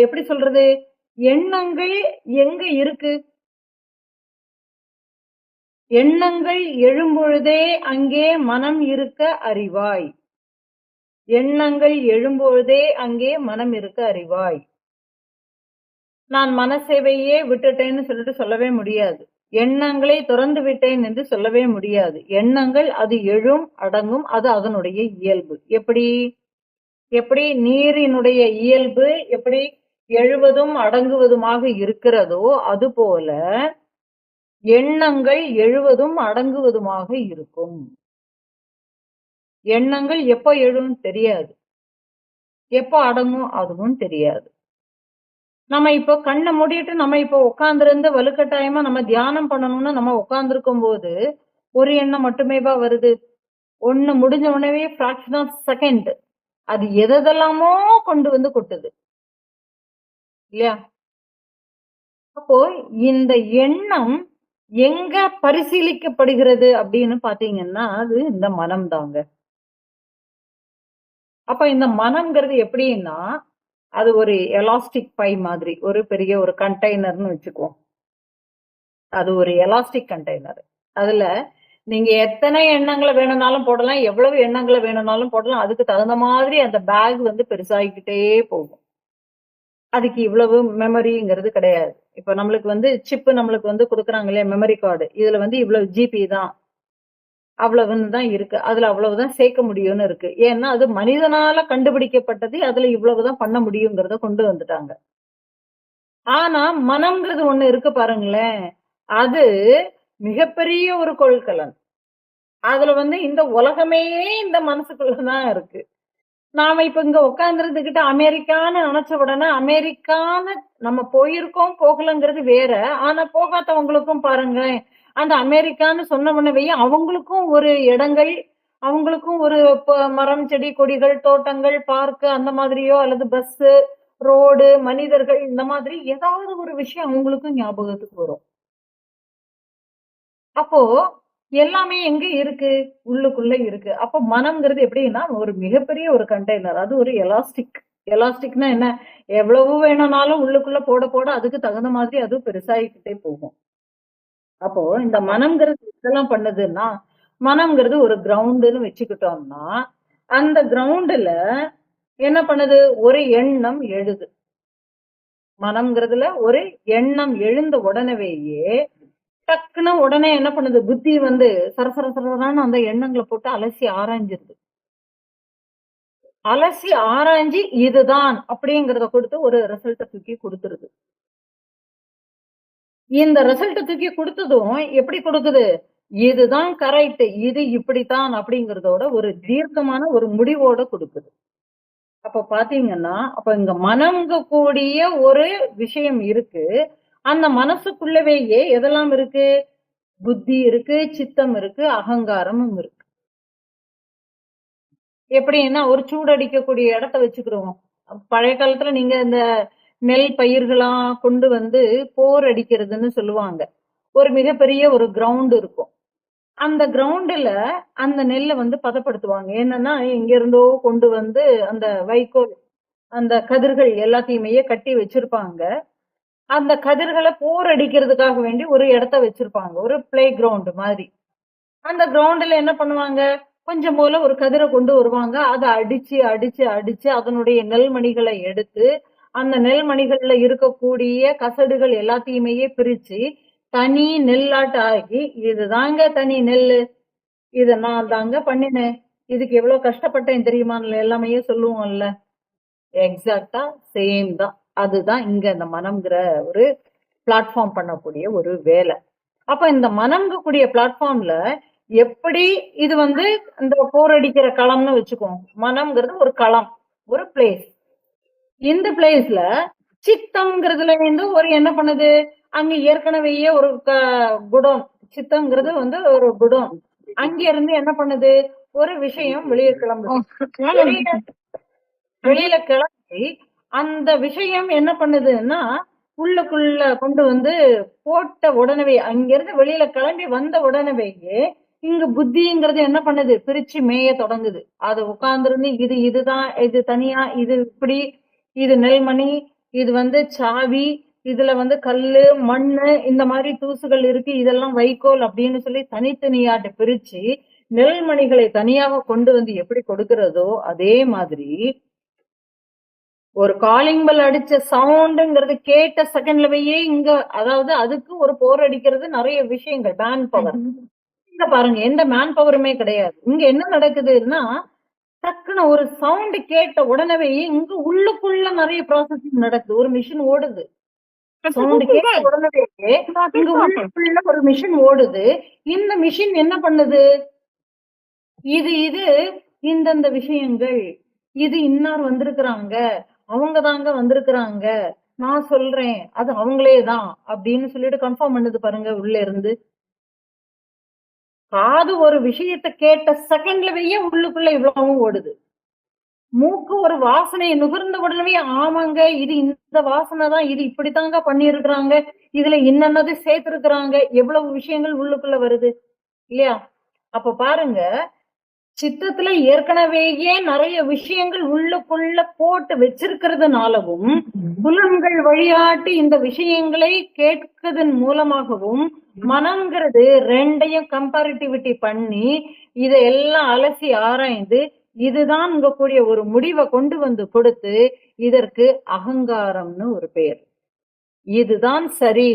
எப்படி சொல்றது? எண்ணங்கள் எங்க இருக்கு? எண்ணங்கள் எழும்பொழுதே அங்கே மனம் இருக்க அறிவாய். எண்ணங்கள் எழும்பொழுதே அங்கே மனம் இருக்க அறிவாய். நான் மனசேவையே விட்டுட்டேன்னு சொல்லிட்டு சொல்லவே முடியாது. எண்ணங்களை துறந்து விட்டேன் என்று சொல்லவே முடியாது. எண்ணங்கள் அது எழும், அடங்கும். அது அதனுடைய இயல்பு. எப்படி? எப்படி நீரினுடைய இயல்பு எப்படி எழுவதும் அடங்குவதுமாக இருக்கிறதோ அதுபோல எண்ணங்கள் எழுவதும் அடங்குவதுமாக இருக்கும். எண்ணங்கள் எப்ப எழும் தெரியாது. எப்ப அடங்கும் அதுவும் தெரியாது. நம்ம இப்போ கண்ணை மூடிட்டு நம்ம இப்போ உட்கார்ந்திருந்து வலுக்கட்டாயமா நம்ம தியானம் பண்ணணும்னு நம்ம உட்கார்ந்திருக்கும் போது ஒரு எண்ணம் மட்டுமேவா வருது. ஒண்ணு முடிஞ்ச உடனே ஃபிராக்ஷன் ஆஃப் செகண்ட் அது எதெல்லாமோ கொண்டு வந்து கொட்டுது இல்லையா? அப்போ இந்த எண்ணம் எங்க பரிசீலிக்கப்படுகிறது அப்படின்னு பாத்தீங்கன்னா அது இந்த மனம் தாங்க. அப்ப இந்த மனம்ங்கிறது எப்படின்னா அது ஒரு எலாஸ்டிக் பை மாதிரி ஒரு பெரிய ஒரு கண்டெய்னர்னு வச்சுக்குவோம். அது ஒரு எலாஸ்டிக் கண்டெய்னர். அதுல நீங்க எத்தனை எண்ணங்களை வேணும்னாலும் போடலாம், எவ்வளவு எண்ணங்களை வேணும்னாலும் போடலாம். அதுக்கு தகுந்த மாதிரி அந்த பேக் வந்து பெருசாகிக்கிட்டே போகும். அதுக்கு இவ்வளவு மெமரிங்கிறது கிடையாது. இப்ப நம்மளுக்கு வந்து சிப் நம்மளுக்கு வந்து குடுக்குறாங்க இல்லையா மெமரி கார்டு. இதுல வந்து இவ்வளவு ஜிபி தான். அவ்வளவுன்னு தான் இருக்கு. அதுல அவ்வளவுதான் சேர்க்க முடியும்னு இருக்கு. ஏன்னா அது மனிதனால கண்டுபிடிக்கப்பட்டது. அதுல இவ்வளவுதான் பண்ண முடியுங்கிறத கொண்டு வந்துட்டாங்க. ஆனா மனம்ங்கிறது ஒண்ணு இருக்கு பாருங்களேன். அது மிகப்பெரிய ஒரு கொள்கலன். அதுல வந்து இந்த உலகமே இந்த மனசுக்குள்ளதான் இருக்கு. நாம இப்ப இங்க உட்கார்ந்திருந்துகிட்டு அமெரிக்கான்னு நினைச்ச உடனே அமெரிக்கான்னு நம்ம போயிருக்கோம் போகலங்கிறது வேற. ஆனா போகாதவங்களுக்கும் பாருங்களேன், அந்த அமெரிக்கான்னு சொன்ன உடனே அவங்களுக்கும் ஒரு இடங்கள், அவங்களுக்கும் ஒரு மரம், செடி, கொடிகள், தோட்டங்கள், பார்க் அந்த மாதிரியோ அல்லது பஸ், ரோடு, மனிதர்கள் இந்த மாதிரி ஏதாவது ஒரு விஷயம் அவங்களுக்கும் ஞாபகத்துக்கு வரும். அப்போ எல்லாமே எங்க இருக்கு? உள்ளுக்குள்ள இருக்கு. அப்போ மனம்ங்கிறது எப்படின்னா, ஒரு மிகப்பெரிய ஒரு கண்டெய்னர். அது ஒரு எலாஸ்டிக். எலாஸ்டிக்னா என்ன? எவ்வளவு வேணும்னாலும் உள்ளுக்குள்ள போட, போட அதுக்கு தகுந்த மாதிரி அது பெருசாயிக்கிட்டே போகும். அப்போ இந்த மனம்ங்கிறது இதெல்லாம் பண்ணுதுன்னா, மனம்ங்கிறது ஒரு கிரவுண்டுன்னு வச்சுக்கிட்டோம்னா, அந்த கிரவுண்டுல என்ன பண்ணுது? ஒரு எண்ணம் எழுது. மனம்ங்கிறதுல ஒரு எண்ணம் எழுந்த உடனேயே டக்குன்னு உடனே என்ன பண்ணுது? புத்தி வந்து சர சரன்னு அந்த எண்ணங்கள போட்டு அலசி ஆராய்ஞ்சிருது. அலசி ஆராய்ஞ்சு இதுதான் அப்படிங்கிறத கொடுத்து ஒரு ரிசல்ட்ட தூக்கி குடுத்துருது. இந்த ரிசல்ட்ட தூக்கி குடுத்ததும் எப்படி குடுக்குது? இதுதான் கரெக்ட். இது இப்படித்தான் அப்படிங்கிறதோட ஒரு தீர்க்கமான ஒரு முடிவோட குடுக்குது. அப்ப பாத்தீங்கன்னா, அப்ப இங்க மனம்ங்க கூடிய ஒரு விஷயம் இருக்கு. அந்த மனசுக்குள்ளவேயே எதெல்லாம் இருக்கு? புத்தி இருக்கு, சித்தம் இருக்கு, அகங்காரமும் இருக்கு. எப்படின்னா, ஒரு சூடடிக்கக்கூடிய இடத்த வச்சுக்கிருவோம். பழைய காலத்துல நீங்க இந்த நெல் பயிர்களா கொண்டு வந்து போர் அடிக்கிறதுன்னு சொல்லுவாங்க. ஒரு மிகப்பெரிய ஒரு கிரவுண்ட் இருக்கும். அந்த கிரவுண்டுல அந்த நெல்ல வந்து பதப்படுத்துவாங்க. என்னன்னா, எங்க இருந்தோ கொண்டு வந்து அந்த வைக்கோல், அந்த கதிர்கள் எல்லாத்தையுமே கட்டி வச்சிருப்பாங்க. அந்த கதிர்கள போர் அடிக்கிறதுக்காக வேண்டி ஒரு இடத்த வச்சிருப்பாங்க. ஒரு பிளே கிரவுண்ட் மாதிரி. அந்த கிரவுண்டுல என்ன பண்ணுவாங்க? கொஞ்சம் போல ஒரு கதிர கொண்டு வருவாங்க. அத அடிச்சு, அடிச்சு, அடிச்சு அதனுடைய நெல்மணிகள எடுத்து, அந்த நெல்மணிகள்ல இருக்கக்கூடிய கசடுகள் எல்லாத்தையுமே பிரிச்சு, தனி நெல்லாட்ட ஆக்கி, இதுதாங்க தனி நெல்லு. இத நான் தாங்க பண்ணினேன். இதுக்கு எவ்வளோ கஷ்டப்பட்டேன் தெரியுமான்னு எல்லாமே சொல்லுவோம்ல. எக்ஸாக்ட்டா சேம் தான். அதுதான் இங்க இந்த மனம்ங்கிற ஒரு பிளாட்ஃபார்ம் பண்ணக்கூடிய ஒரு வேலை. அப்ப இந்த மனம்ங்கக்கூடிய பிளாட்ஃபார்ம்ல எப்படி இது வந்து இந்த போர் அடிக்கிற களம்னு வச்சுக்குவோம். மனம்ங்கிறது ஒரு களம், ஒரு பிளேஸ். இந்த பிளேஸ்ல சித்தம்ங்கிறதுல இருந்து ஒரு என்ன பண்ணுது? அங்க ஏற்கனவேயே ஒரு குடோன். சித்தம்ங்கிறது வந்து ஒரு குடோன். அங்க இருந்து என்ன பண்ணுது? ஒரு விஷயம் வெளிய கிளம்புது. வெளிய வெளியில கிளம்பி அந்த விஷயம் என்ன பண்ணுதுன்னா, உள்ளுக்குள்ள கொண்டு வந்து போட்ட உடனவே அங்கிருந்து வெளியில கிளம்பி வந்த உடனேயே, இங்க புத்திங்கிறது என்ன பண்ணுது? பிரிச்சு மேய தொடங்குது. அது உட்கார்ந்திருந்து இது இதுதான், இது தனியா, இது இப்படி, இது நெல்மணி, இது வந்து சாவி, இதுல வந்து கல்லு, மண்ணு இந்த மாதிரி தூசுகள் இருக்கு. இதெல்லாம் வைக்கோல் அப்படின்னு சொல்லி தனித்தனியாட்ட பிரிச்சு, நெல்மணிகளை தனியாக கொண்டு வந்து எப்படி கொடுக்கிறதோ, அதே மாதிரி ஒரு காலிங் பெல் அடிச்ச சவுண்டுங்கிறது கேட்ட செகண்ட்லயே இங்க அதாவது அதுக்கு ஒரு போர் அடிக்கிறது நிறைய விஷயங்கள் மேன் பவர். இங்க பாருங்க எந்த மேன் பவருமே கிடையாது. இங்க என்ன நடக்குதுன்னா டக்குன்னு ஒரு சவுண்ட் கேட்ட உடனே இங்க உள்ளுக்குள்ள நிறைய ப்ராசஸிங் நடக்குது. ஒரு மிஷின் ஓடுது. சவுண்ட் கேட்ட உடனே இங்க உள்ளுக்குள்ள ஒரு மிஷின் ஓடுது. இந்த மிஷின் என்ன பண்ணுது? இது இந்தந்த விஷயங்கள். இது இன்னார் வந்திருக்கிறாங்க. அவங்க தாங்க வந்திருக்கிறாங்க. நான் சொல்றேன் அது அவங்களேதான் அப்படின்னு சொல்லிட்டு கன்ஃபார்ம் பண்ணுது பாருங்க உள்ள இருந்து. காது ஒரு விஷயத்த கேட்ட செகண்ட்லயே உள்ளுக்குள்ள இவ்வளவும் ஓடுது. மூக்கு ஒரு வாசனையை நுகர்ந்த உடனே ஆமாங்க இது இந்த வாசனை தான், இது இப்படித்தாங்க பண்ணியிருக்கிறாங்க, இதுல என்னென்னது சேர்த்திருக்கிறாங்க, எவ்வளவு விஷயங்கள் உள்ளுக்குள்ள வருது இல்லையா? அப்ப பாருங்க, சித்தத்துல ஏற்கனவேயே நிறைய விஷயங்கள் உள்ளுக்குள்ள போட்டு வச்சிருக்கிறதுனாலவும் புலன்கள் வழியாட்டி இந்த விஷயங்களை கேட்கதன் மூலமாகவும் மனம்ங்கிறது ரெண்டையும் கம்பேரிட்டிவிட்டி பண்ணி இதையெல்லாம் அலசி ஆராய்ந்து இதுதான் உங்க கூடிய ஒரு முடிவை கொண்டு வந்து கொடுத்து இதற்கு அகங்காரம்னு ஒரு பெயர். இதுதான் சரி,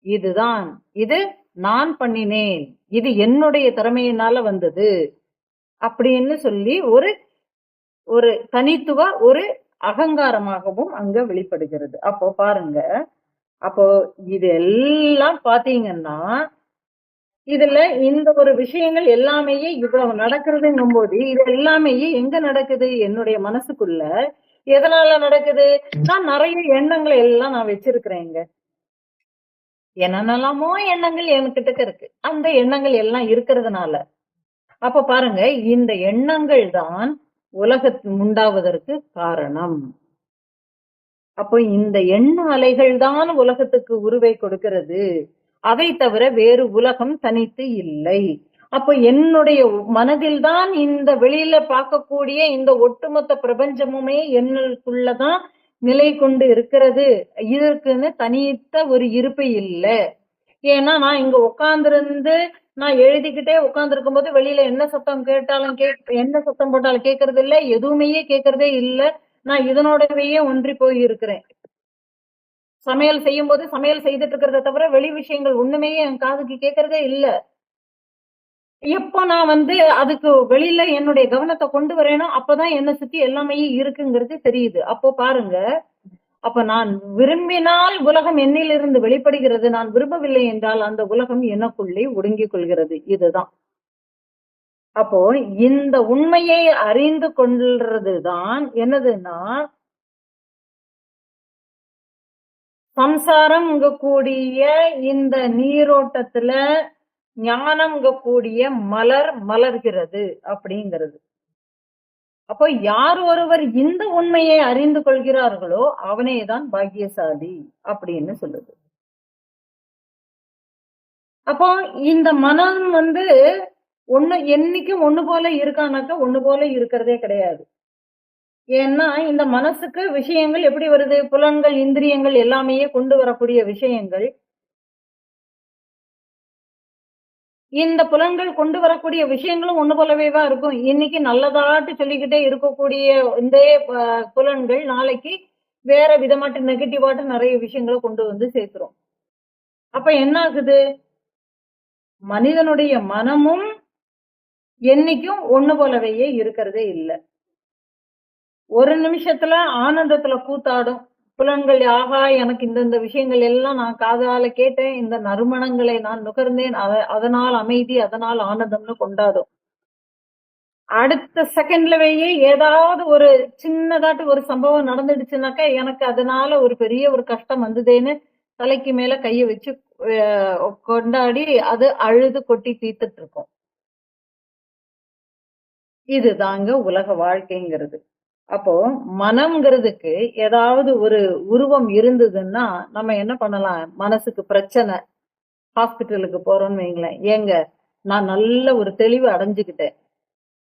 இதுதான் இது நான் பண்ணினேன், இது என்னுடைய திறமையினால வந்தது அப்படின்னு சொல்லி ஒரு ஒரு தனித்துவ ஒரு அகங்காரமாகவும் அங்க வெளிப்படுகிறது. அப்போ பாருங்க, அப்போ இது எல்லாம் பாத்தீங்கன்னா இதுல இந்த ஒரு விஷயங்கள் எல்லாமே இவ்வளவு நடக்கிறதுங்கும் போது இது எல்லாமே எங்க நடக்குது? என்னுடைய மனசுக்குள்ள. எதனால நடக்குது? நான் நிறைய எண்ணங்களை எல்லாம் நான் வச்சிருக்கிறேங்க. என்னென்னலாமோ எண்ணங்கள் என்கிட்ட இருக்கு. அந்த எண்ணங்கள் எல்லாம் இருக்கிறதுனால அப்ப பாருங்க, இந்த எண்ணங்கள் தான் உலகத்து உண்டாவதற்கு காரணம். அப்போ இந்த எண்ண அலைகள் தான் உலகத்துக்கு உருவை கொடுக்கிறது. அதை தவிர வேறு உலகம் தனித்து இல்லை. அப்போ என்னுடைய மனதில் தான் இந்த வெளியில பார்க்கக்கூடிய இந்த ஒட்டுமொத்த பிரபஞ்சமுமே என்னுக்குள்ளதான் நிலை கொண்டு இருக்கிறது. இதற்குன்னு தனித்த ஒரு இருப்பு இல்லை. ஏன்னா நான் இங்க உட்கார்ந்திருந்து நான் எழுதிக்கிட்டே உட்கார்ந்து போது வெளியில என்ன சத்தம் கேட்டாலும் என்ன சத்தம் போட்டாலும் கேட்கறது இல்லை, எதுவுமே கேட்கறதே இல்லை. நான் இதனோடவே ஒன்றி போய் இருக்கிறேன். சமையல் செய்யும் போது சமையல் செய்துட்டு இருக்கிறத தவிர வெளி விஷயங்கள் ஒண்ணுமே என் காதுக்கு கேட்கறதே இல்ல. எப்ப நான் அதுக்கு வெளியில என்னுடைய கவனத்தை கொண்டு வரேனோ அப்பதான் என்னை சுத்தி எல்லாமே இருக்குங்கிறது தெரியுது. அப்போ பாருங்க, அப்ப நான் விரும்பினால் உலகம் என்னிலிருந்து வெளிப்படுகிறது, நான் விரும்பவில்லை என்றால் அந்த உலகம் எனக்குள்ளே ஒடுங்கிக் கொள்கிறது. இதுதான். அப்போ இந்த உண்மையை அறிந்து கொள்றதுதான் என்னதுன்னா சம்சாரம் கூடிய இந்த நீரோட்டத்துல ஞானம் கூடிய மலர் மலர்கிறது அப்படிங்கிறது. அப்போ யார் ஒருவர் இந்த உண்மையை அறிந்து கொள்கிறார்களோ அவனேதான் பாக்கியசாலி அப்படின்னு சொல்லுது. அப்போ இந்த மனம் ஒண்ணு என்னைக்கும் ஒண்ணு போல இருக்கானாக்கா ஒண்ணு போல இருக்கிறதே கிடையாது. ஏன்னா இந்த மனசுக்கு விஷயங்கள் எப்படி வருது? புலன்கள், இந்திரியங்கள் எல்லாமே கொண்டு வரக்கூடிய விஷயங்கள். இந்த புலன்கள் கொண்டு வரக்கூடிய விஷயங்களும் ஒண்ணு போலவேதான் இருக்கும். இன்னைக்கு நல்லதாட்டு சொல்லிக்கிட்டே இருக்கக்கூடிய இந்த புலன்கள் நாளைக்கு வேற விதமாட்டு நெகட்டிவாட்டு நிறைய விஷயங்களை கொண்டு சேர்க்கிறோம். அப்ப என்ன ஆகுது? மனிதனுடைய மனமும் என்னைக்கும் ஒண்ணு போலவே இருக்கிறதே இல்லை. ஒரு நிமிஷத்துல ஆனந்தத்துல கூத்தாடும். புலன்கள் ஆகா எனக்கு இந்த விஷயங்கள் எல்லாம் நான் காதால கேட்டேன், இந்த நறுமணங்களை நான் நுகர்ந்தேன், அதனால் அமைதி, அதனால் ஆனந்தம்னு கொண்டாடும். அடுத்த செகண்ட்லவேயே ஏதாவது ஒரு சின்னதாட்டு ஒரு சம்பவம் நடந்துடுச்சுனாக்கா எனக்கு அதனால ஒரு பெரிய ஒரு கஷ்டம் வந்ததேன்னு தலைக்கு மேல கைய வச்சு கொண்டாடி அது அழுது கொட்டி தீர்த்துட்டு இருக்கும். இதுதாங்க உலக வாழ்க்கைங்கிறது. அப்போ மனம்ங்கிறதுக்கு ஏதாவது ஒரு உருவம் இருந்ததுன்னா நம்ம என்ன பண்ணலாம்? மனசுக்கு பிரச்சனை, ஹாஸ்பிட்டலுக்கு போறோம்னு வைங்களேன், ஏங்க நான் நல்ல ஒரு தெளிவு அடைஞ்சுக்கிட்டேன்,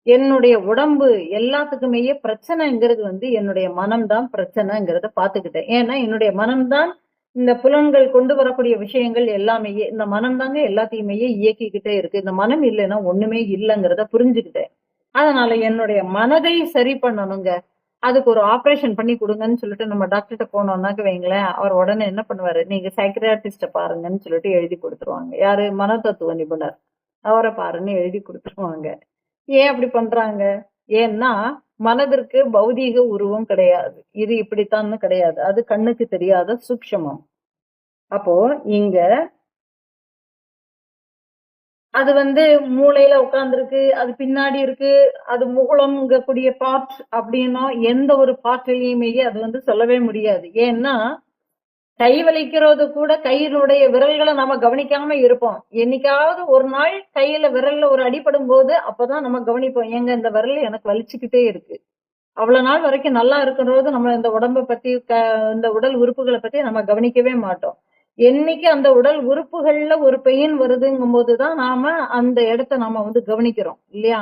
என்னுடைய உடம்பு எல்லாத்துக்குமே பிரச்சனைங்கிறது என்னுடைய மனம்தான் பிரச்சனைங்கிறத பாத்துக்கிட்டேன். ஏன்னா என்னுடைய மனம்தான் இந்த புலன்கள் கொண்டு வரக்கூடிய விஷயங்கள் எல்லாமே, இந்த மனம் தாங்க எல்லாத்தையுமே இயக்கிக்கிட்டே இருக்கு. இந்த மனம் இல்லைன்னா ஒண்ணுமே இல்லைங்கிறத புரிஞ்சுக்கிட்டேன். அதனால என்னுடைய மனதை சரி பண்ணணுங்க. அதுக்கு ஒரு ஆபரேஷன் பண்ணி கொடுங்கன்னு சொல்லிட்டு நம்ம டாக்டர்கிட்ட போனோம்னாக்க வைங்களேன், அவர் உடனே என்ன பண்ணுவாரு? நீங்க சைக்கியாட்ரிஸ்ட பாருங்கன்னு சொல்லிட்டு எழுதி கொடுத்துருவாங்க. யாரு? மனதத்துவ நிபுணர். அவரை பாருன்னு எழுதி கொடுத்துருவாங்க. ஏன் அப்படி பண்றாங்க? ஏன்னா மனதிற்கு பௌதீக உருவம் கிடையாது. இது இப்படித்தான்னு கிடையாது. அது கண்ணுக்கு தெரியாத சூக்ஷமம். அப்போ இங்க அது மூளையில உட்கார்ந்துருக்கு, அது பின்னாடி இருக்கு, அது முகுளம்ங்கக்கூடிய பார்ட் அப்படின்னா எந்த ஒரு பார்ட்லயுமே அது சொல்லவே முடியாது. ஏன்னா கை வலிக்கிறது கூட கையினுடைய விரல்களை நாம கவனிக்காம இருப்போம். என்னைக்காவது ஒரு நாள் கையில விரல்ல ஒரு அடிபடும் போது அப்பதான் நம்ம கவனிப்போம். ஏங்க இந்த விரல் எனக்கு வலிச்சுக்கிட்டே இருக்கு. அவ்வளவு நாள் வரைக்கும் நல்லா இருக்கிறது நம்ம இந்த உடம்ப பத்தி இந்த உடல் உறுப்புகளை பத்தி நம்ம கவனிக்கவே மாட்டோம். என்னைக்கு அந்த உடல் உறுப்புகள்ல ஒரு பெயின் வருதுங்கும் போதுதான் நாம அந்த இடத்த நாம கவனிக்கிறோம் இல்லையா?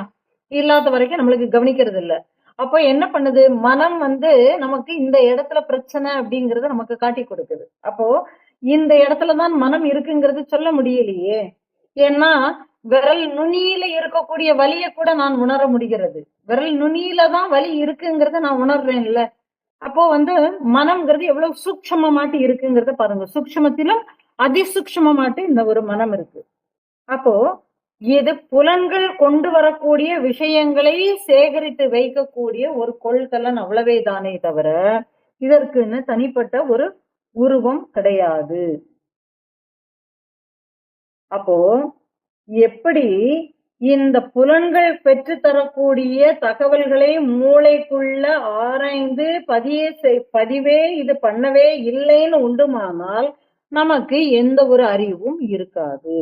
இல்லாத வரைக்கும் நம்மளுக்கு கவனிக்கிறது இல்ல. அப்போ என்ன பண்ணுது? மனம் நமக்கு இந்த இடத்துல பிரச்சனை அப்படிங்கறத நமக்கு காட்டி கொடுக்குது. அப்போ இந்த இடத்துலதான் மனம் இருக்குங்கிறது சொல்ல முடியலையே. ஏன்னா விரல் நுனியில இருக்கக்கூடிய வலியை கூட நான் உணர முடிகிறது. விரல் நுனியில தான் வலி இருக்குங்கிறத நான் உணர்றேன்ல. அப்போ மனம்ங்கிறது எவ்வளவு சூக்ஷ்மமாட்டு இருக்குங்கிறத பாருங்க. சூக்ஷ்மத்திலும் அதிசூக்ஷ்மமாட்டு இந்த ஒரு மனம் இருக்கு. அப்போ இது புலன்கள் கொண்டு வரக்கூடிய விஷயங்களை சேகரித்து வைக்கக்கூடிய ஒரு கொள்கலன் அவ்வளவே தானே தவிர இதற்குன்னு தனிப்பட்ட ஒரு உருவம் கிடையாது. அப்போ எப்படி இந்த புலன்கள் பெற்று தரக்கூடிய தகவல்களை மூளைக்குள்ள ஆராய்ந்து பதிவே இது பண்ணவே இல்லைன்னு உண்டுமானால் நமக்கு எந்த ஒரு அறிவும் இருக்காது.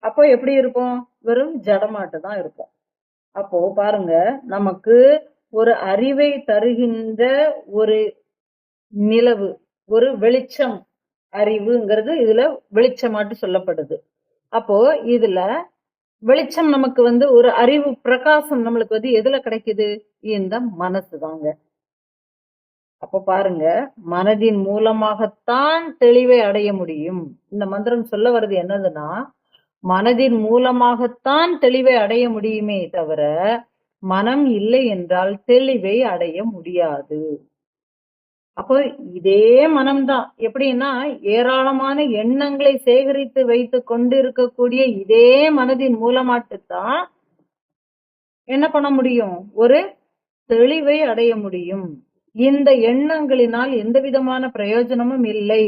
அப்போ எப்படி இருப்போம்? வெறும் ஜடமாட்டு தான் இருப்போம். அப்போ பாருங்க, நமக்கு ஒரு அறிவை தருகின்ற ஒரு நிலவு, ஒரு வெளிச்சம், அறிவுங்கிறது இதுல வெளிச்சமாட்டு சொல்லப்படுது. அப்போ இதுல வெளிச்சம் நமக்கு ஒரு அறிவு பிரகாசம் நம்மளுக்கு எதுல கிடைக்குது? இந்த மனசு தாங்க. அப்ப பாருங்க, மனதின் மூலமாகத்தான் தெளிவை அடைய முடியும். இந்த மந்திரம் சொல்ல வர்றது என்னதுன்னா, மனதின் மூலமாகத்தான் தெளிவை அடைய முடியுமே தவிர மனம் இல்லை என்றால் தெளிவை அடைய முடியாது. அப்போ இதே மனம்தான் எப்படின்னா ஏராளமான எண்ணங்களை சேகரித்து வைத்துக் கொண்டு இருக்கக்கூடிய இதே மனதின் மூலமாட்டுத்தான் என்ன பண்ண முடியும்? ஒரு தெளிவை அடைய முடியும். இந்த எண்ணங்களினால் எந்த விதமான பிரயோஜனமும் இல்லை.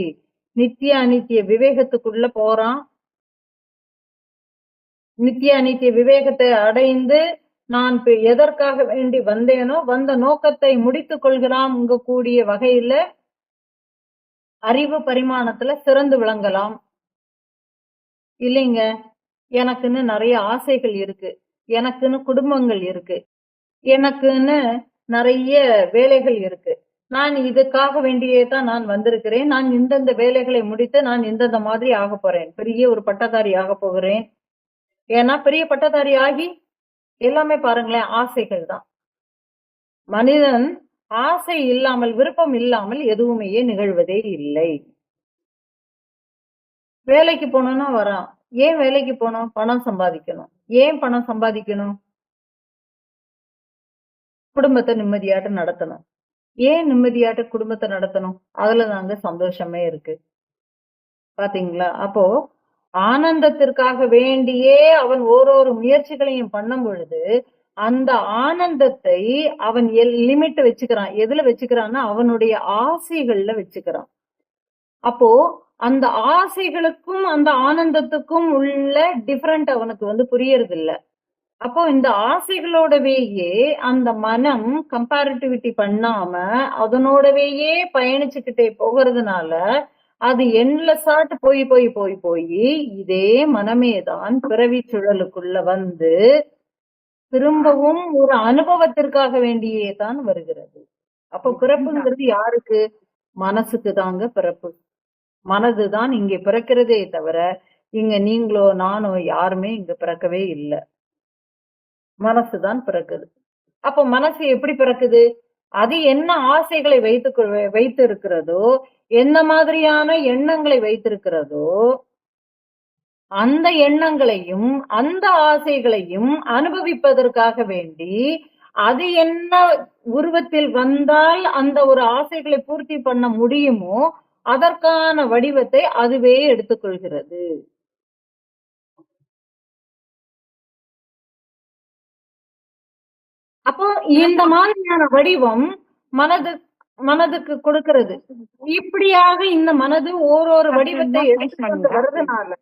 நித்திய அனித்திய விவேகத்துக்குள்ள போறான். நித்திய அனித்திய விவேகத்தை அடைந்து நான் எதற்காக வேண்டி வந்தேனோ வந்த நோக்கத்தை முடித்துக் கொள்கிறான் கூடிய வகையில அறிவு பரிமாணத்துல சிறந்து விளங்கலாம். இல்லைங்க, எனக்குன்னு நிறைய ஆசைகள் இருக்கு, எனக்குன்னு குடும்பங்கள் இருக்கு, எனக்குன்னு நிறைய வேலைகள் இருக்கு, நான் இதுக்காக வேண்டியே தான் நான் வந்திருக்கிறேன், நான் இந்தந்த வேலைகளை முடித்து நான் இந்தந்த மாதிரி ஆக போறேன், பெரிய ஒரு பட்டதாரி ஆக போகிறேன். ஏன்னா பெரிய பட்டதாரி ஆகி எல்லாமே பாருங்களேன் ஆசைகள் தான். மனிதன் ஆசை இல்லாமல் விருப்பம் இல்லாமல் எதுவுமே நிகழ்வதே இல்லை. வேலைக்கு போனோம்னா வரான். ஏன் வேலைக்கு போனோம்? பணம் சம்பாதிக்கணும். ஏன் பணம் சம்பாதிக்கணும்? குடும்பத்தை நிம்மதியாட்டு நடத்தணும். ஏன் நிம்மதியாட்டு குடும்பத்தை நடத்தணும்? அதுலதாங்க சந்தோஷமே இருக்கு. பாத்தீங்களா? அப்போ ஆனந்தத்திற்காக வேண்டியே அவன் ஓரொரு முயற்சிகளையும் பண்ணும் பொழுது அந்த ஆனந்தத்தை அவன் லிமிட் வச்சுக்கிறான். எதுல வச்சுக்கிறான்னா அவனுடைய ஆசைகள்ல வச்சுக்கிறான். அப்போ அந்த ஆசைகளுக்கும் அந்த ஆனந்தத்துக்கும் உள்ள டிஃபரெண்ட் அவனுக்கு புரியறது இல்ல. அப்போ இந்த ஆசைகளோடவேயே அந்த மனம் கம்பேரிட்டிவிட்டி பண்ணாம அதனோடவேயே பயணிச்சுக்கிட்டே போகிறதுனால அது எண்ட்லெஸ்ஸாட்டு போய் போய் போய் போய் இதே மனமேதான் பிறவி சுழலுக்குள்ள வந்து திரும்பவும் ஒரு அனுபவத்திற்காக வேண்டியே தான் வருகிறது. அப்போ பிறப்புங்கிறது யாருக்கு? மனசுக்கு தாங்க பிறப்பு. மனதுதான் இங்க பிறக்கிறதே தவிர இங்க நீங்களோ நானோ யாருமே இங்க பிறக்கவே இல்லை. மனசுதான் பிறக்குது. அப்போ மனசு எப்படி பிறக்குது? அது என்ன ஆசைகளை வைத்து இருக்கிறதோ, என்ன மாதிரியான எண்ணங்களை வைத்திருக்கிறதோ அந்த எண்ணங்களையும் அந்த ஆசைகளையும் அனுபவிப்பதற்காக வேண்டி அது என்ன உருவத்தில் வந்தால் அந்த ஒரு ஆசைகளை பூர்த்தி பண்ண முடியுமோ அதற்கான வடிவத்தை அதுவே எடுத்துக்கொள்கிறது. அப்போ இந்த மாதிரியான வடிவம் மனதுக்கு கொடுக்கிறது. இப்படியாக இந்த மனது ஓரொரு வடிவத்தை எடுத்துக்கொண்டு வர்றதுனால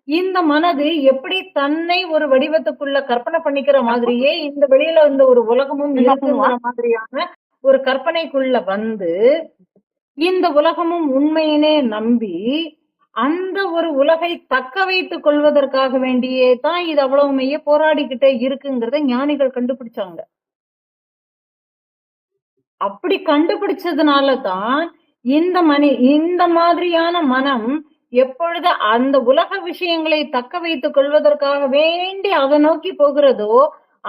இந்த மனது எப்படி தன்னை ஒரு வடிவத்துக்குள்ள கற்பனை பண்ணிக்கிற மாதிரியே இந்த வெளியில இந்த ஒரு உலகமும் இருக்குங்கிற மாதிரியான ஒரு கற்பனைக்குள்ள வந்து இந்த உலகமும் உண்மையினே நம்பி அந்த ஒரு உலகை தக்க வைத்துக் கொள்வதற்காக வேண்டியே தான் இது அவ்வளவுமையே போராடிக்கிட்டே இருக்குங்கிறத ஞானிகள் கண்டுபிடிச்சாங்க. அப்படி கண்டுபிடிச்சதுனாலதான் இந்த மாதிரியான மனம் எப்பொழுது அந்த உலக விஷயங்களை தக்க வைத்துக் கொள்வதற்காக வேண்டி அதை நோக்கி போகிறதோ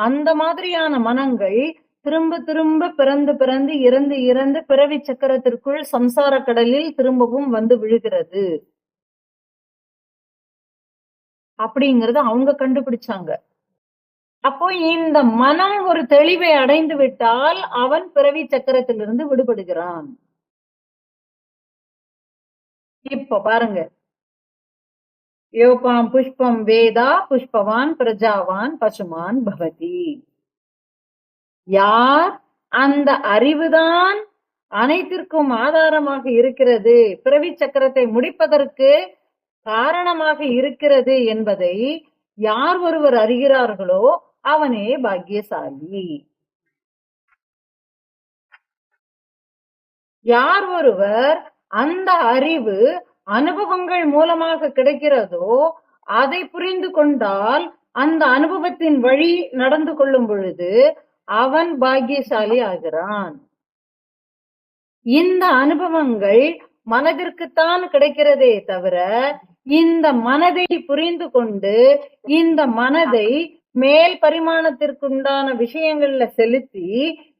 அந்த மாதிரியான மனங்கள் திரும்ப திரும்ப பிறந்து பிறந்து இறந்து இறந்து பிறவி சக்கரத்திற்குள் சம்சார கடலில் திரும்பவும் வந்து விழுகிறது அப்படிங்கறத அவங்க கண்டுபிடிச்சாங்க. அப்போ இந்த மனம் ஒரு தெளிவை அடைந்து விட்டால் அவன் பிறவி சக்கரத்திலிருந்து விடுபடுகிறான். இப்ப பாருங்க, யோபாம் புஷ்பம் வேதா புஷ்பவான் பிரஜாவான் பசுமான் பவதி. யார் அந்த அறிவுதான் அனைத்திற்கும் ஆதாரமாக இருக்கிறது, பிறவி சக்கரத்தை முடிப்பதற்கு காரணமாக இருக்கிறது என்பதை யார் ஒருவர் அறிகிறார்களோ அவனே பாக்கியசாலி. யார் ஒருவர் அந்த அறிவு அனுபவங்கள் மூலமாக கிடைக்கிறதோ அதை புரிந்து கொண்டால் அந்த அனுபவத்தின் வழி நடந்து கொள்ளும் பொழுது அவன் பாக்கியசாலி ஆகிறான். இந்த அனுபவங்கள் மனதிற்குத்தான் கிடைக்கிறதே தவிர இந்த மனதை புரிந்து கொண்டு இந்த மனதை மேல் பரிமாணத்திற்குண்டான விஷயங்கள்ல செலுத்தி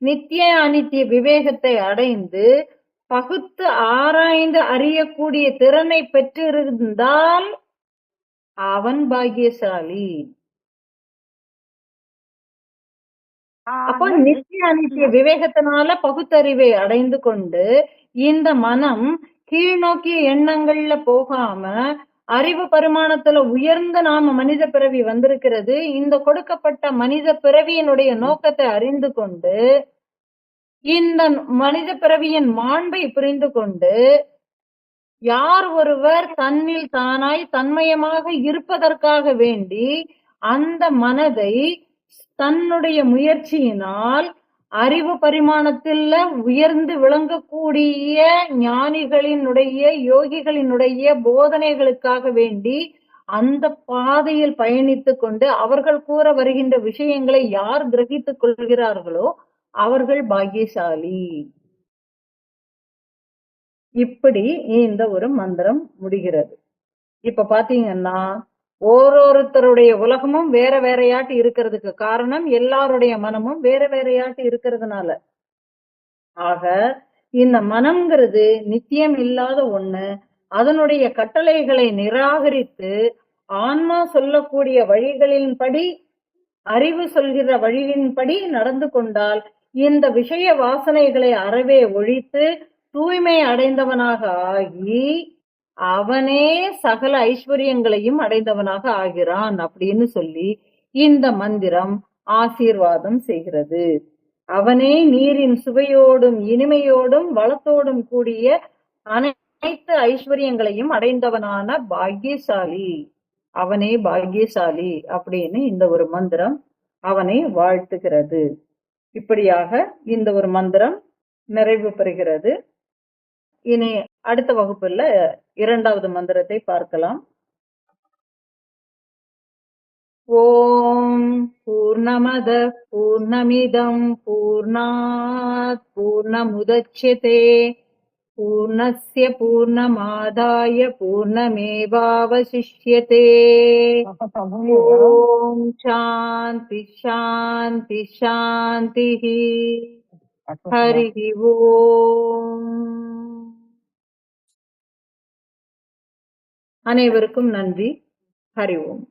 நித்திய அனித்திய விவேகத்தை அடைந்து பகுத்து ஆராய்ந்து அறியக்கூடிய திறனை பெற்றிருந்தால் அவன் பாக்கியசாலி. அப்போ நித்திய அனித்திய விவேகத்தினால பகுத்தறிவை அடைந்து கொண்டு இந்த மனம் கீழ் நோக்கிய எண்ணங்கள்ல போகாம அறிவு பரிமாணத்துல உயர்ந்த நாம மனித பிறவி வந்திருக்கிறது. இந்த கொடுக்கப்பட்ட மனித பிறவியினுடைய நோக்கத்தை அறிந்து கொண்டு இந்த மனித பிறவியின் மாண்பை புரிந்து கொண்டு யார் ஒருவர் தன்னில் தானாய் தன்மயமாக இருப்பதற்காக வேண்டி அந்த மனதை தன்னுடைய முயற்சியினால் அறிவு பரிமாணத்தில் உயர்ந்து விளங்கக்கூடிய ஞானிகளினுடைய யோகிகளினுடைய போதனைகளுக்காக வேண்டி அந்த பாதையில் பயணித்துக் கொண்டு அவர்கள் கூற வருகின்ற விஷயங்களை யார் கிரகித்துக் கொள்கிறார்களோ அவர்கள் பாக்கியசாலி. இப்படி இந்த ஒரு மந்திரம் முடிகிறது. இப்ப பாத்தீங்கன்னா ஒருத்தருடைய உலகமும் வேற வேறையாட்டு இருக்கிறதுக்கு காரணம் எல்லாருடைய மனமும் வேற வேறையாட்டு இருக்கிறதுனால. ஆக இந்த மனம்ங்கிறது நித்தியம் இல்லாத ஒண்ணு. அதனுடைய கட்டளைகளை நிராகரித்து ஆன்மா சொல்லக்கூடிய வழிகளின்படி அறிவு சொல்கிற வழியின்படி நடந்து கொண்டால் இந்த விஷய வாசனைகளை அறவே ஒழித்து தூய்மை அடைந்தவனாக ஆகி அவனே சகல ஐஸ்வர்யங்களையும் அடைந்தவனாக ஆகிறான் அப்படின்னு சொல்லி இந்த மந்திரம் ஆசீர்வாதம் செய்கிறது. அவனே நீரின் சுவையோடும் இனிமையோடும் வளத்தோடும் கூடிய அனைத்து ஐஸ்வர்யங்களையும் அடைந்தவனான பாக்கியசாலி. அவனே பாக்கியசாலி அப்படின்னு இந்த ஒரு மந்திரம் அவனை வாழ்த்துகிறது. இப்படியாக இந்த ஒரு மந்திரம் நிறைவு பெறுகிறது. இனி அடுத்த வகுப்புல இரண்டாவது மந்திரத்தை பார்க்கலாம். ஓம் பூர்ணமத பூர்ணமிதம் பூர்ணாத் பூர்ணமுதச்யதே பூர்ணஸ்ய பூர்ணமாதாய பூர்ணமேவாவசிஷ்யதே. ஓம் சாந்தி சாந்தி சாந்தி. ஹரி ஓம். அனைவருக்கும் நன்றி. ஹரி ஓம்.